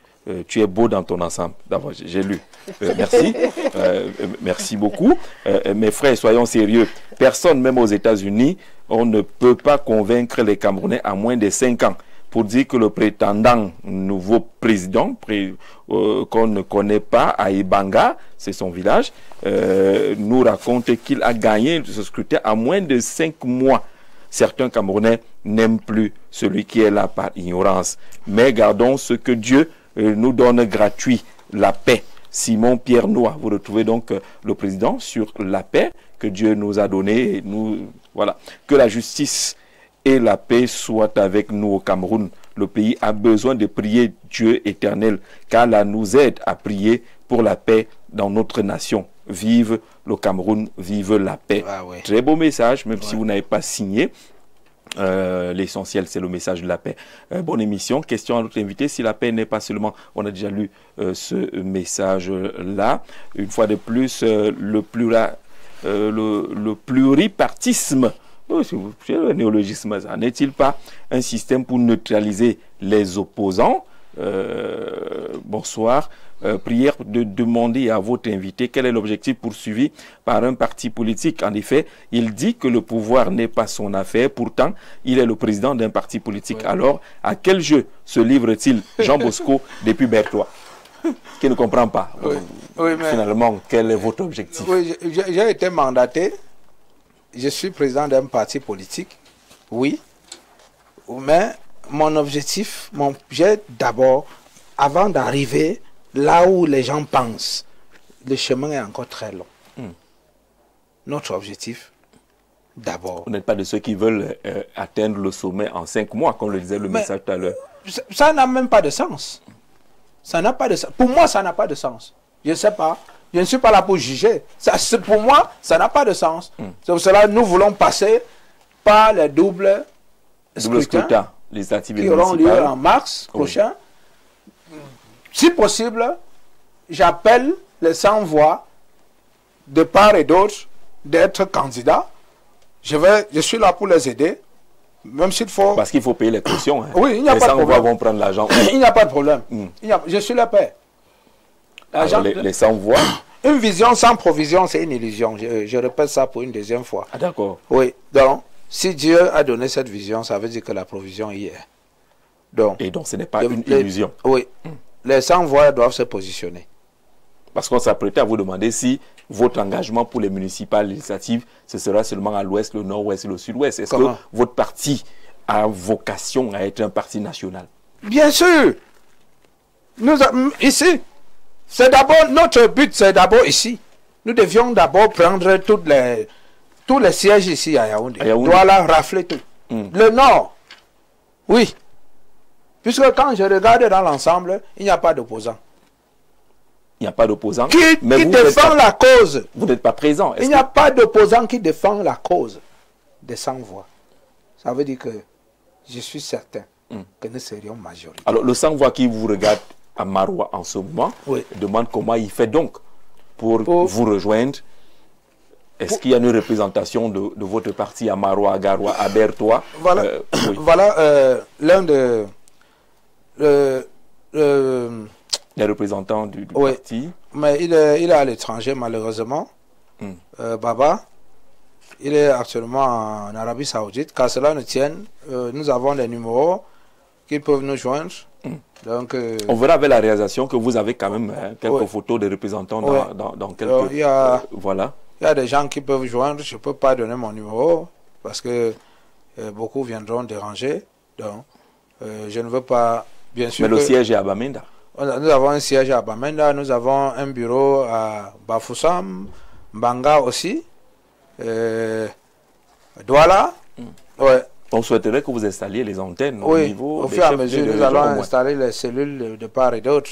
Tu es beau dans ton ensemble. D'abord, j'ai lu. Merci. Merci beaucoup. Mes frères, soyons sérieux. Personne, même aux États-Unis, on ne peut pas convaincre les Camerounais à moins de 5 ans. Pour dire que le prétendant nouveau président, qu'on ne connaît pas, à Ibanga, c'est son village, nous raconte qu'il a gagné ce scrutin à moins de 5 mois. Certains Camerounais n'aiment plus celui qui est là par ignorance. Mais gardons ce que Dieu nous donne gratuit, la paix. Simon Pierre Noix, vous retrouvez donc le président sur la paix que Dieu nous a donnée. Voilà. Que la justice et la paix soit avec nous au Cameroun. Le pays a besoin de prier Dieu éternel, car là nous aide à prier pour la paix dans notre nation. Vive le Cameroun, vive la paix. Ah ouais. Très beau message, même si vous n'avez pas signé. L'essentiel, c'est le message de la paix. Bonne émission. Question à notre invité. Si la paix n'est pas seulement... On a déjà lu ce message-là. Une fois de plus, le pluripartisme, c'est le néologisme, n'est-il pas un système pour neutraliser les opposants? Bonsoir. Prière de demander à votre invité quel est l'objectif poursuivi par un parti politique. En effet, il dit que le pouvoir n'est pas son affaire. Pourtant, il est le président d'un parti politique. Oui. Alors, à quel jeu se livre-t-il Jean Bosco depuis Berthois, qui ne comprend pas finalement quel est votre objectif? Oui, j'ai été mandaté. Je suis président d'un parti politique. Oui. Mais mon objectif, j'ai d'abord, avant d'arriver là où les gens pensent, le chemin est encore très long. Notre objectif, d'abord... Vous n'êtes pas de ceux qui veulent atteindre le sommet en 5 mois, comme le disait le message tout à l'heure. Ça n'a même pas de sens. Ça n'a pas de sens. Pour moi, ça n'a pas de sens. Je ne sais pas. Je ne suis pas là pour juger. Pour moi, ça n'a pas de sens. C'est pour cela que nous voulons passer par les doubles scrutins législatives qui auront lieu en mars prochain. Si possible, j'appelle les 100 voix de part et d'autre d'être candidats. Je suis là pour les aider, même s'il faut... Parce qu'il faut payer les cautions. Hein. Oui, il n'y a pas de problème. Les 100 voix vont prendre l'argent. Il n'y a pas de problème. Je suis la paix. Les 100 voix... Une vision sans provision, c'est une illusion. Je répète ça pour une deuxième fois. Ah, d'accord. Oui, donc, si Dieu a donné cette vision, ça veut dire que la provision y est. Donc, et donc, ce n'est pas une illusion. Oui. Les 100 voix doivent se positionner. Parce qu'on s'apprêtait à vous demander si votre engagement pour les municipales législatives, ce sera seulement à l'ouest, le nord-ouest et le sud-ouest. Est-ce que votre parti a vocation à être un parti national? Bien sûr. Ici, c'est d'abord, notre but, c'est d'abord ici. Nous devions d'abord prendre tous les sièges ici à Yaoundé. Douala, rafler tout. Le nord, oui. Puisque quand je regarde dans l'ensemble, il n'y a pas d'opposant. Il n'y a pas d'opposant. Qui défend la cause. Vous n'êtes pas présent. Il n'y a pas d'opposant qui défend la cause des 100 voix. Ça veut dire que je suis certain que nous serions majoritaires. Alors, le 100 voix qui vous regarde à Maroua en ce moment demande comment il fait donc pour vous rejoindre. Est-ce qu'il y a une représentation de votre parti à Maroua, à Garoua, à Berthois? Voilà, voilà l'un de... les représentants du parti. Mais il est à l'étranger, malheureusement. Baba, il est actuellement en Arabie Saoudite. Qu'à cela ne tienne, nous avons des numéros qui peuvent nous joindre. Donc, on verra avec la réalisation que vous avez quand même quelques photos de représentants dans quelques... voilà. Il y a des gens qui peuvent joindre. Je ne peux pas donner mon numéro parce que beaucoup viendront déranger. Donc, je ne veux pas... Bien sûr. Mais le siège est à Bamenda. Nous avons un siège à Bamenda, nous avons un bureau à Bafoussam, Mbanga aussi, Douala. On souhaiterait que vous installiez les antennes au niveau... Au fur et à mesure, nous allons installer les cellules de part et d'autre.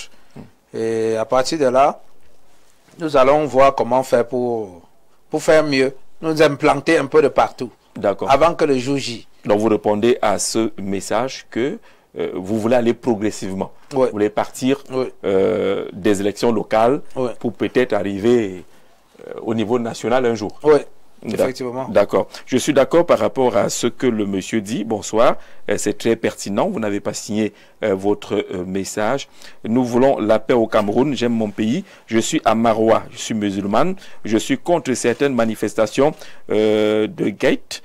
Et à partir de là, nous allons voir comment faire pour faire mieux, nous implanter un peu de partout. D'accord. Avant que le jour J. Donc vous répondez à ce message que vous voulez aller progressivement. Vous voulez partir des élections locales pour peut-être arriver au niveau national un jour. Oui, effectivement. D'accord. Je suis d'accord par rapport à ce que le monsieur dit. Bonsoir. C'est très pertinent. Vous n'avez pas signé votre message. Nous voulons la paix au Cameroun. J'aime mon pays. Je suis à Maroua. Je suis musulmane. Je suis contre certaines manifestations de gate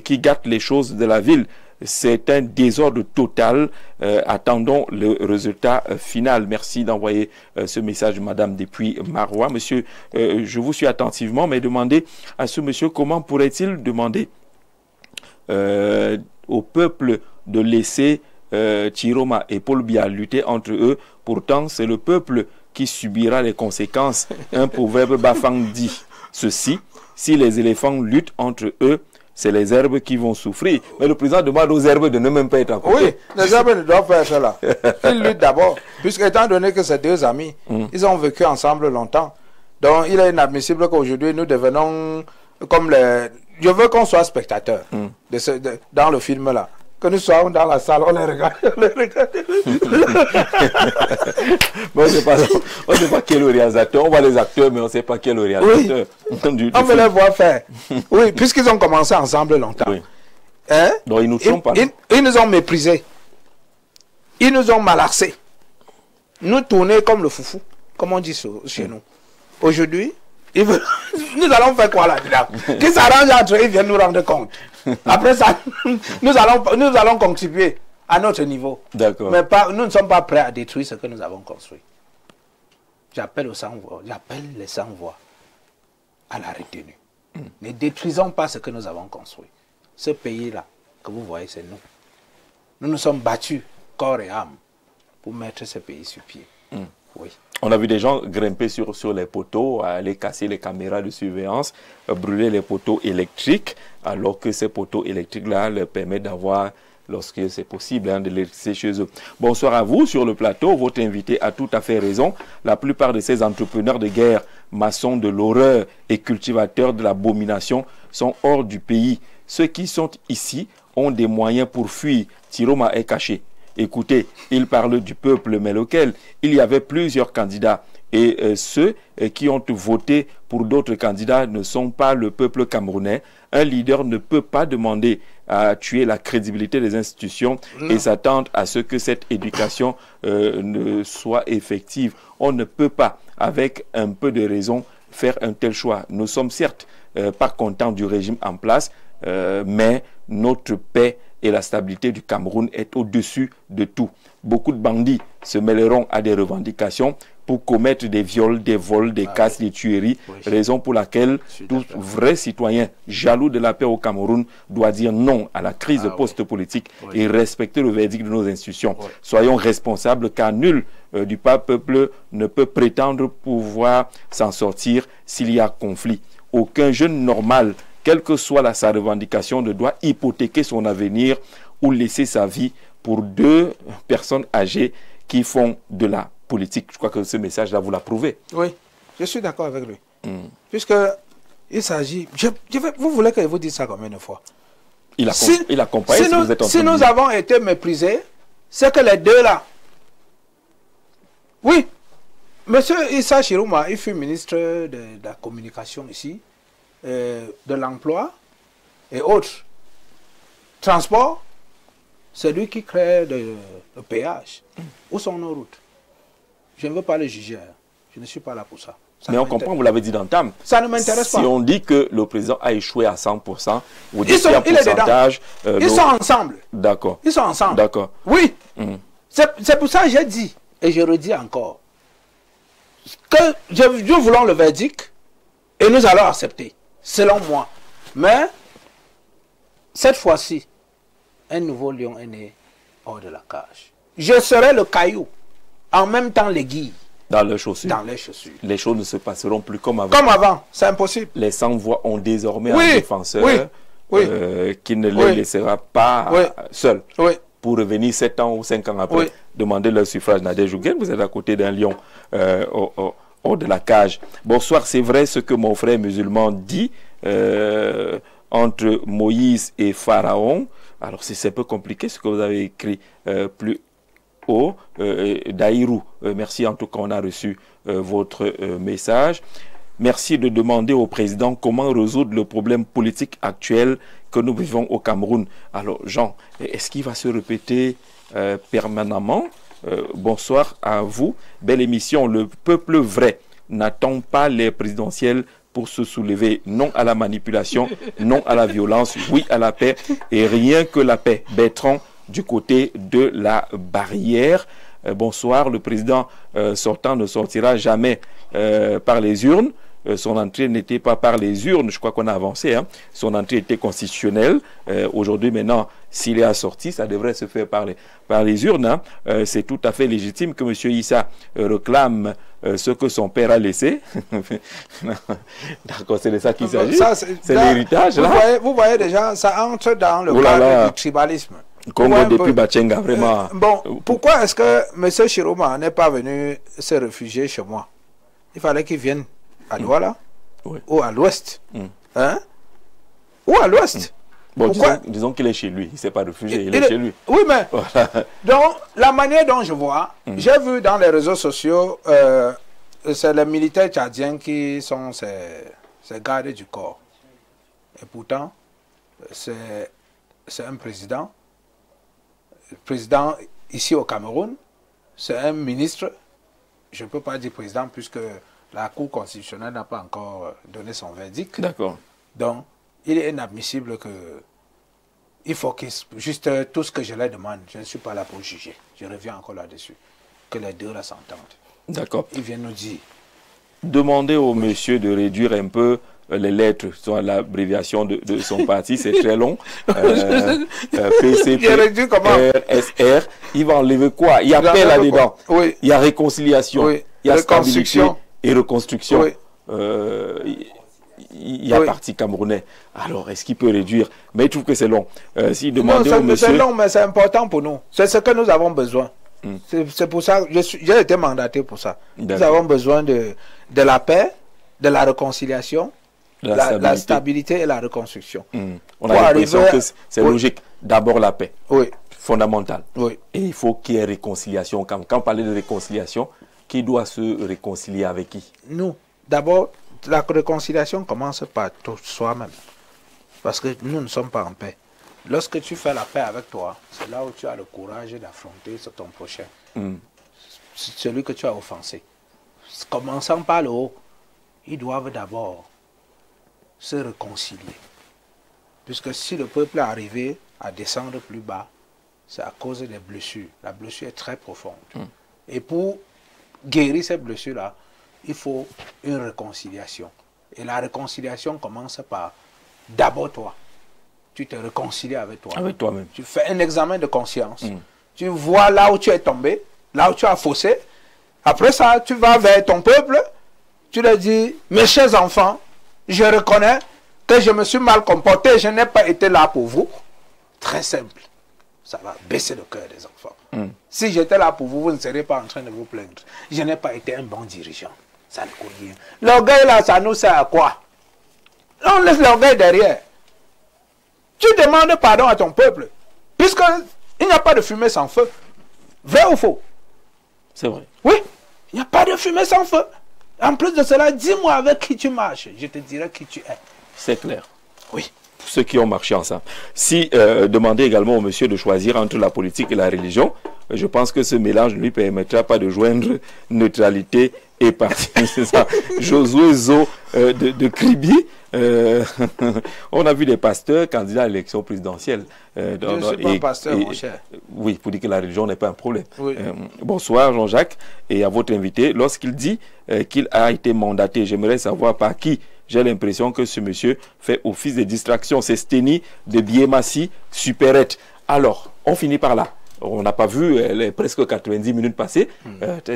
qui gâtent les choses de la ville. C'est un désordre total. Attendons le résultat final. Merci d'envoyer ce message, madame, depuis Maroua. Monsieur, je vous suis attentivement, mais demandez à ce monsieur comment pourrait-il demander au peuple de laisser Chiroma et Paul Biya lutter entre eux. Pourtant, c'est le peuple qui subira les conséquences. Un proverbe bafang dit ceci: si les éléphants luttent entre eux, c'est les herbes qui vont souffrir. Mais le président demande aux herbes de ne même pas être à côté. Oui, les herbes ne doivent pas être là. Ils luttent d'abord. Puisque étant donné que ces deux amis, ils ont vécu ensemble longtemps. Donc il est inadmissible qu'aujourd'hui nous devenons comme les... je veux qu'on soit spectateur dans le film là. Que nous soyons dans la salle, on les regarde. Bon, on ne sait pas quel est le réalisateur. On voit les acteurs, mais on ne sait pas quel est le réalisateur. Oui. On veut les voir faire. Oui, puisqu'ils ont commencé ensemble longtemps. Oui. Hein? Donc ils nous sont pas. Ils nous ont méprisés. Ils nous ont malaxés. Nous tourner comme le foufou, comme on dit chez nous. Aujourd'hui, nous allons faire quoi là-dedans? Qu'ils s'arrangent entre eux, ils viennent nous rendre compte. Après ça, nous allons contribuer à notre niveau. D'accord. Mais nous ne sommes pas prêts à détruire ce que nous avons construit. J'appelle aux sans-voix, j'appelle les sans-voix à la retenue. Ne détruisons pas ce que nous avons construit. Ce pays-là, que vous voyez, c'est nous. Nous nous sommes battus, corps et âme, pour mettre ce pays sur pied. Oui. On a vu des gens grimper sur les poteaux, aller casser les caméras de surveillance, brûler les poteaux électriques, alors que ces poteaux électriques-là leur permettent d'avoir, lorsque c'est possible, de l'électricité chez eux. Bonsoir à vous sur le plateau. Votre invité a tout à fait raison. La plupart de ces entrepreneurs de guerre, maçons de l'horreur et cultivateurs de l'abomination sont hors du pays. Ceux qui sont ici ont des moyens pour fuir. Tiroma est caché. Écoutez, il parle du peuple, mais lequel? Il y avait plusieurs candidats. Et ceux qui ont voté pour d'autres candidats ne sont pas le peuple camerounais. Un leader ne peut pas demander à tuer la crédibilité des institutions et s'attendre à ce que cette éducation ne soit effective. On ne peut pas, avec un peu de raison, faire un tel choix. Nous sommes certes pas contents du régime en place, mais notre paix et la stabilité du Cameroun est au-dessus de tout. Beaucoup de bandits se mêleront à des revendications pour commettre des viols, des vols, des casses, des tueries, raison pour laquelle tout vrai citoyen jaloux de la paix au Cameroun doit dire non à la crise post-politique et respecter le verdict de nos institutions. Soyons responsables car nul du peuple ne peut prétendre pouvoir s'en sortir s'il y a conflit. Aucun jeune normal, quelle que soit sa revendication, ne doit hypothéquer son avenir ou laisser sa vie pour deux personnes âgées qui font de la politique. Je crois que ce message-là, vous l'approuvez. Oui, je suis d'accord avec lui. Puisque il s'agit... Vous voulez que je vous dise ça combien de fois? Il accompagne si vous êtes en train de dire. Si nous avons été méprisés, c'est que les deux là... Oui, Monsieur Issa Chirouma, il fut ministre de la communication ici, de l'emploi et autres. Transport, c'est lui qui crée le péage. Où sont nos routes? Je ne veux pas le juger. Je ne suis pas là pour ça. Mais on comprend, vous l'avez dit d'entame. Ça ne m'intéresse pas. Si on dit que le président a échoué à 100%, vous dites qu'il y a un pourcentage... Ils sont ensemble. D'accord. Ils sont ensemble. D'accord. Oui. C'est pour ça que j'ai dit, et je redis encore, que nous voulons le verdict et nous allons accepter, selon moi. Mais, cette fois-ci, un nouveau lion est né hors de la cage. Je serai le caillou, en même temps l'aiguille. Dans leurs chaussures. Dans les chaussures. Les choses ne se passeront plus comme avant. Comme avant, c'est impossible. Les sans-voix ont désormais un défenseur qui ne les laissera pas seuls. Pour revenir 7 ans ou 5 ans après, demander leur suffrage. Nadia Jougen, vous êtes à côté d'un lion hors de la cage. Bonsoir, c'est vrai ce que mon frère musulman dit entre Moïse et Pharaon. Alors c'est un peu compliqué ce que vous avez écrit plus haut. Daïrou, merci en tout cas, on a reçu votre message. Merci de demander au président comment résoudre le problème politique actuel que nous vivons au Cameroun. Alors Jean, est-ce qu'il va se répéter permanemment? Bonsoir à vous. Belle émission. Le peuple vrai n'attend pas les présidentielles pour se soulever. Non à la manipulation, non à la violence, oui à la paix et rien que la paix. Bertrand du côté de la barrière. Bonsoir. Le président sortant ne sortira jamais par les urnes. Son entrée n'était pas par les urnes, je crois qu'on a avancé. Son entrée était constitutionnelle. Aujourd'hui, maintenant, s'il est assorti, ça devrait se faire par les urnes. C'est tout à fait légitime que M. Issa réclame ce que son père a laissé. D'accord, c'est de ça qu'il s'agit. C'est l'héritage. Vous voyez déjà, ça entre dans le cadre du tribalisme. Congo depuis Bachenga, vraiment. Bon, pourquoi est-ce que M. Chirouma n'est pas venu se réfugier chez moi? Il fallait qu'il vienne à Douala ou à l'ouest. ou à l'ouest. Bon, disons qu'il est chez lui, il ne s'est pas réfugié, il est chez lui. Oui, mais voilà. Donc, la manière dont je vois, j'ai vu dans les réseaux sociaux, c'est les militaires tchadiens qui sont ces gardes du corps. Et pourtant, c'est un président. Le président ici au Cameroun, c'est un ministre. Je ne peux pas dire président puisque la Cour constitutionnelle n'a pas encore donné son verdict. D'accord. Donc, il est inadmissible que... Il faut que... Juste tout ce que je leur demande, je ne suis pas là pour juger. Je reviens encore là-dessus. Que les deux là s'entendent. D'accord. Il vient nous dire... Demandez au monsieur de réduire un peu les lettres, soit l'abréviation de son parti, c'est très long. PCP, RSR, il va enlever quoi? Il y a paix là-dedans. Oui. Il y a réconciliation. Oui. Il y a stabilité et reconstruction. Oui. Il y a parti camerounais. Alors, est-ce qu'il peut réduire? Mais il trouve que c'est long. S'il demande au monsieur... C'est long, mais c'est important pour nous. C'est ce que nous avons besoin. C'est pour ça que j'ai été mandaté pour ça. Nous avons besoin de la paix, de la réconciliation, la stabilité et la reconstruction. On a l'impression que c'est logique. D'abord la paix. Oui. Fondamentale. Oui. Et il faut qu'il y ait réconciliation. Quand on parle de réconciliation, qui doit se réconcilier avec qui? Nous. D'abord, la réconciliation commence par soi-même. Parce que nous ne sommes pas en paix. Lorsque tu fais la paix avec toi, c'est là où tu as le courage d'affronter ton prochain. Celui que tu as offensé. Commençant par le haut, ils doivent d'abord se réconcilier. Puisque si le peuple est arrivé à descendre plus bas, c'est à cause des blessures. La blessure est très profonde. Et pour guérir cette blessure-là, il faut une réconciliation. Et la réconciliation commence par d'abord toi. Tu te réconcilies avec toi. Avec toi-même. Tu fais un examen de conscience. Tu vois là où tu es tombé, là où tu as faussé. Après ça, tu vas vers ton peuple. Tu leur dis, mes chers enfants, je reconnais que je me suis mal comporté. Je n'ai pas été là pour vous. Très simple. Ça va baisser le cœur des enfants. Si j'étais là pour vous, vous ne seriez pas en train de vous plaindre. Je n'ai pas été un bon dirigeant. Ça ne coûte rien. L'orgueil là, ça nous sert à quoi? On laisse l'orgueil derrière. Tu demandes pardon à ton peuple. Puisqu'il n'y a pas de fumée sans feu. Vrai ou faux? C'est vrai. Oui, il n'y a pas de fumée sans feu. En plus de cela, dis-moi avec qui tu marches. Je te dirai qui tu es. C'est clair. Oui. Pour ceux qui ont marché ensemble. Si demandez également au monsieur de choisir entre la politique et la religion, je pense que ce mélange ne lui permettra pas de joindre neutralité et parti. C'est ça. Josué Zo de Kribi. On a vu des pasteurs candidats à l'élection présidentielle. Je ne suis pas pasteur, mon cher. Oui, pour dire que la religion n'est pas un problème. Oui. Bonsoir Jean-Jacques et à votre invité. Lorsqu'il dit qu'il a été mandaté, j'aimerais savoir par qui. J'ai l'impression que ce monsieur fait office de distraction. C'est Steny de Biemassi, Supérette. Alors, on finit par là. On n'a pas vu les presque 90 minutes passées,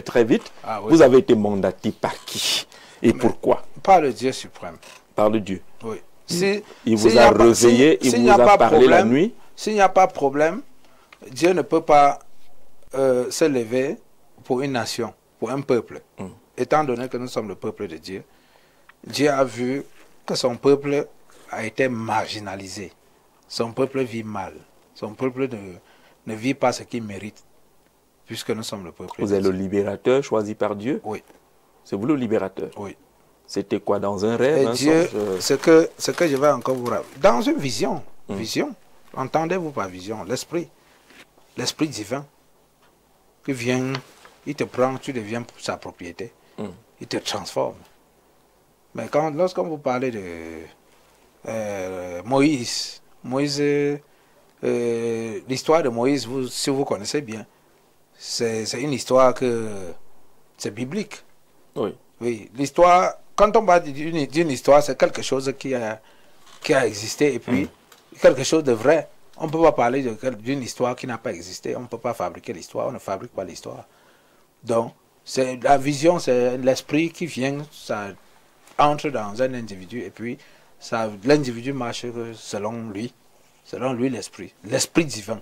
très vite. Ah, oui. Vous avez été mandaté par qui? Et pourquoi? Par le Dieu suprême. Par le Dieu. Oui. Il vous a réveillé, il vous a parlé la nuit. S'il n'y a pas de problème, Dieu ne peut pas se lever pour une nation, pour un peuple. Étant donné que nous sommes le peuple de Dieu, Dieu a vu que son peuple a été marginalisé. Son peuple vit mal. Son peuple ne vit pas ce qu'il mérite, puisque nous sommes le peuple. Vous êtes le libérateur choisi par Dieu? Oui. C'est vous le libérateur? Oui. C'était quoi, dans un rêve? Et Dieu, ce que je vais encore vous rappeler, dans une vision, vision, entendez-vous par vision, l'esprit divin, qui vient, il te prend, tu deviens sa propriété, il te transforme. Mais lorsqu'on vous parlez de Moïse, l'histoire de Moïse, si vous connaissez bien, c'est une histoire c'est biblique. Oui. Oui, l'histoire, quand on parle d'une histoire, c'est quelque chose qui a existé et puis quelque chose de vrai. On ne peut pas parler d'une histoire qui n'a pas existé. On ne peut pas fabriquer l'histoire. On ne fabrique pas l'histoire. Donc, c'est la vision, c'est l'esprit qui vient, ça entre dans un individu et puis l'individu marche selon lui l'esprit divin.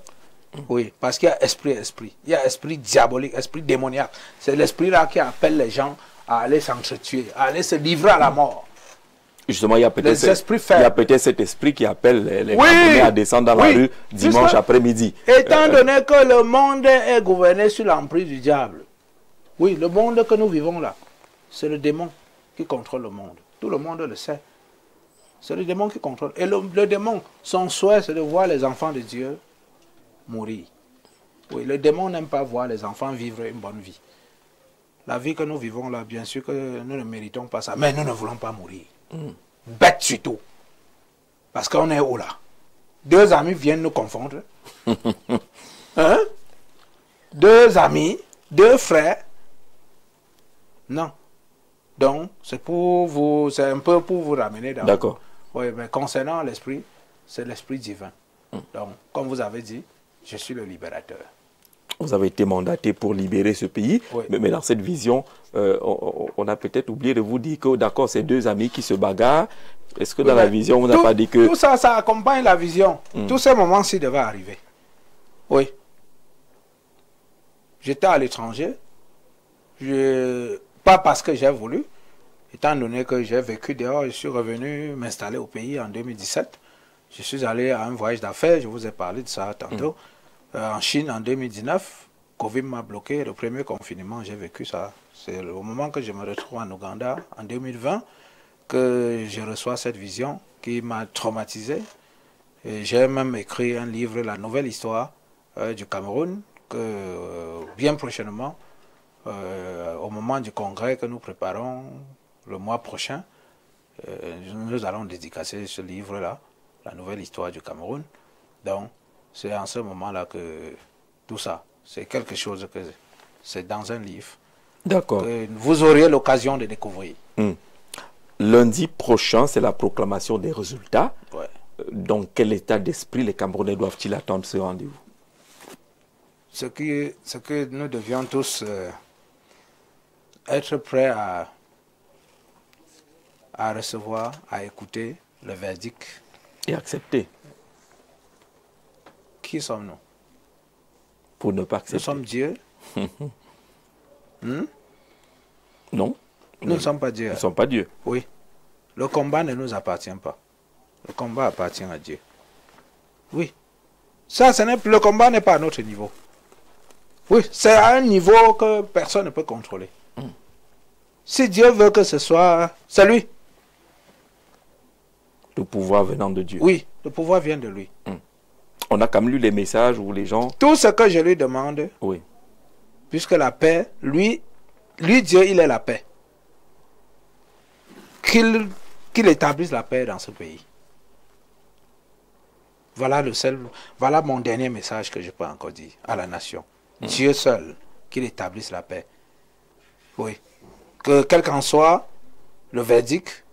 Oui, parce qu'il y a esprit. Il y a esprit diabolique, esprit démoniaque. C'est l'esprit là qui appelle les gens à aller s'entretuer, à aller se livrer à la mort. Justement, il y a peut-être cet esprit qui appelle les Camerounais à descendre dans la rue dimanche après-midi. Étant donné que le monde est gouverné sous l'emprise du diable, oui, le monde que nous vivons là, c'est le démon qui contrôle le monde. Tout le monde le sait. C'est le démon qui contrôle. Et le démon, son souhait, c'est de voir les enfants de Dieu mourir. Oui, le démon n'aime pas voir les enfants vivre une bonne vie. La vie que nous vivons là, bien sûr que nous ne méritons pas ça, mais nous ne voulons pas mourir. Bête surtout. Parce qu'on est où là? Deux amis viennent nous confondre. Hein? Deux amis, deux frères. Non. Donc, c'est un peu pour vous ramener dans... D'accord. Oui, mais concernant l'esprit, c'est l'esprit divin. Donc, comme vous avez dit, je suis le libérateur. Vous avez été mandaté pour libérer ce pays, oui. mais dans cette vision, on a peut-être oublié de vous dire que, d'accord, ces deux amis qui se bagarrent, est-ce que dans la vision, on n'a pas dit que... Tout ça, ça accompagne la vision. Tous ces moments-ci devaient arriver. Oui. J'étais à l'étranger, pas parce que j'ai voulu, étant donné que j'ai vécu dehors, je suis revenu m'installer au pays en 2017. Je suis allé à un voyage d'affaires, je vous ai parlé de ça tantôt. En Chine en 2019, Covid m'a bloqué, le premier confinement, j'ai vécu ça. C'est au moment que je me retrouve en Ouganda, en 2020, que je reçois cette vision qui m'a traumatisé. J'ai même écrit un livre, La nouvelle histoire du Cameroun, que bien prochainement, au moment du congrès que nous préparons le mois prochain, nous allons dédicacer ce livre-là, La nouvelle histoire du Cameroun. Donc, c'est en ce moment-là que tout ça, c'est quelque chose que c'est dans un livre. D'accord. Que vous auriez l'occasion de découvrir. Lundi prochain, c'est la proclamation des résultats. Ouais. Dans quel état d'esprit les Camerounais doivent-ils attendre ce rendez-vous? Ce que nous devions tous être prêts à recevoir, à écouter le verdict. Et accepter. Qui sommes-nous? Pour ne pas accepter. Nous sommes Dieu. Non. Nous ne sommes pas Dieu. Nous ne sommes pas Dieu. Oui. Le combat ne nous appartient pas. Le combat appartient à Dieu. Oui. Ça, le combat n'est pas à notre niveau. Oui, c'est à un niveau que personne ne peut contrôler. Si Dieu veut que ce soit, c'est lui. Le pouvoir venant de Dieu. Oui, le pouvoir vient de lui. On a quand même lu les messages où les gens... Tout ce que je lui demande, oui. Puisque la paix, lui Dieu, il est la paix. Qu'il établisse la paix dans ce pays. Voilà mon dernier message que je peux encore dire à la nation. Dieu seul, qu'il établisse la paix. Oui. Que quel qu'en soit le verdict,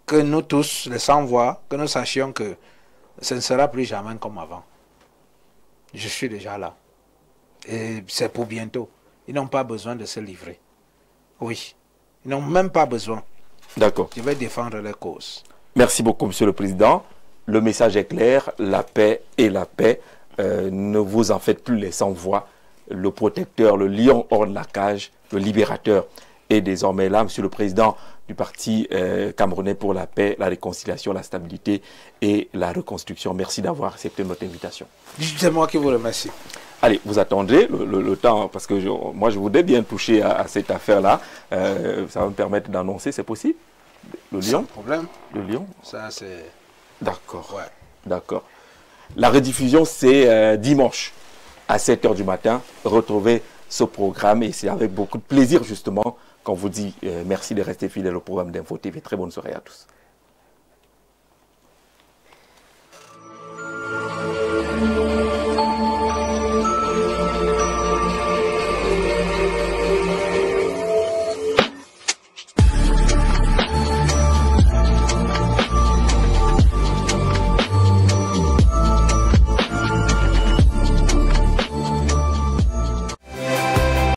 que nous tous, les sans-voix, que nous sachions que ce ne sera plus jamais comme avant. Je suis déjà là. Et c'est pour bientôt. Ils n'ont pas besoin de se livrer. Oui. Ils n'ont même pas besoin. D'accord. Je vais défendre les causes. Merci beaucoup, Monsieur le Président. Le message est clair. La paix est la paix. Ne vous en faites plus les sans-voix. Le protecteur, le lion hors de la cage, le libérateur est désormais là. Monsieur le Président du Parti camerounais pour la paix, la réconciliation, la stabilité et la reconstruction. Merci d'avoir accepté notre invitation. C'est moi qui vous remercie. Allez, vous attendrez le temps, parce que moi je voudrais bien toucher à cette affaire-là. Ça va me permettre d'annoncer, c'est possible? Le lion? Sans problème. Le lion? Ça c'est... D'accord. Ouais. D'accord. La rediffusion, c'est dimanche à 7 h du matin. Retrouvez ce programme et c'est avec beaucoup de plaisir justement qu'on vous dit merci de rester fidèle au programme d'Info TV. Très bonne soirée à tous.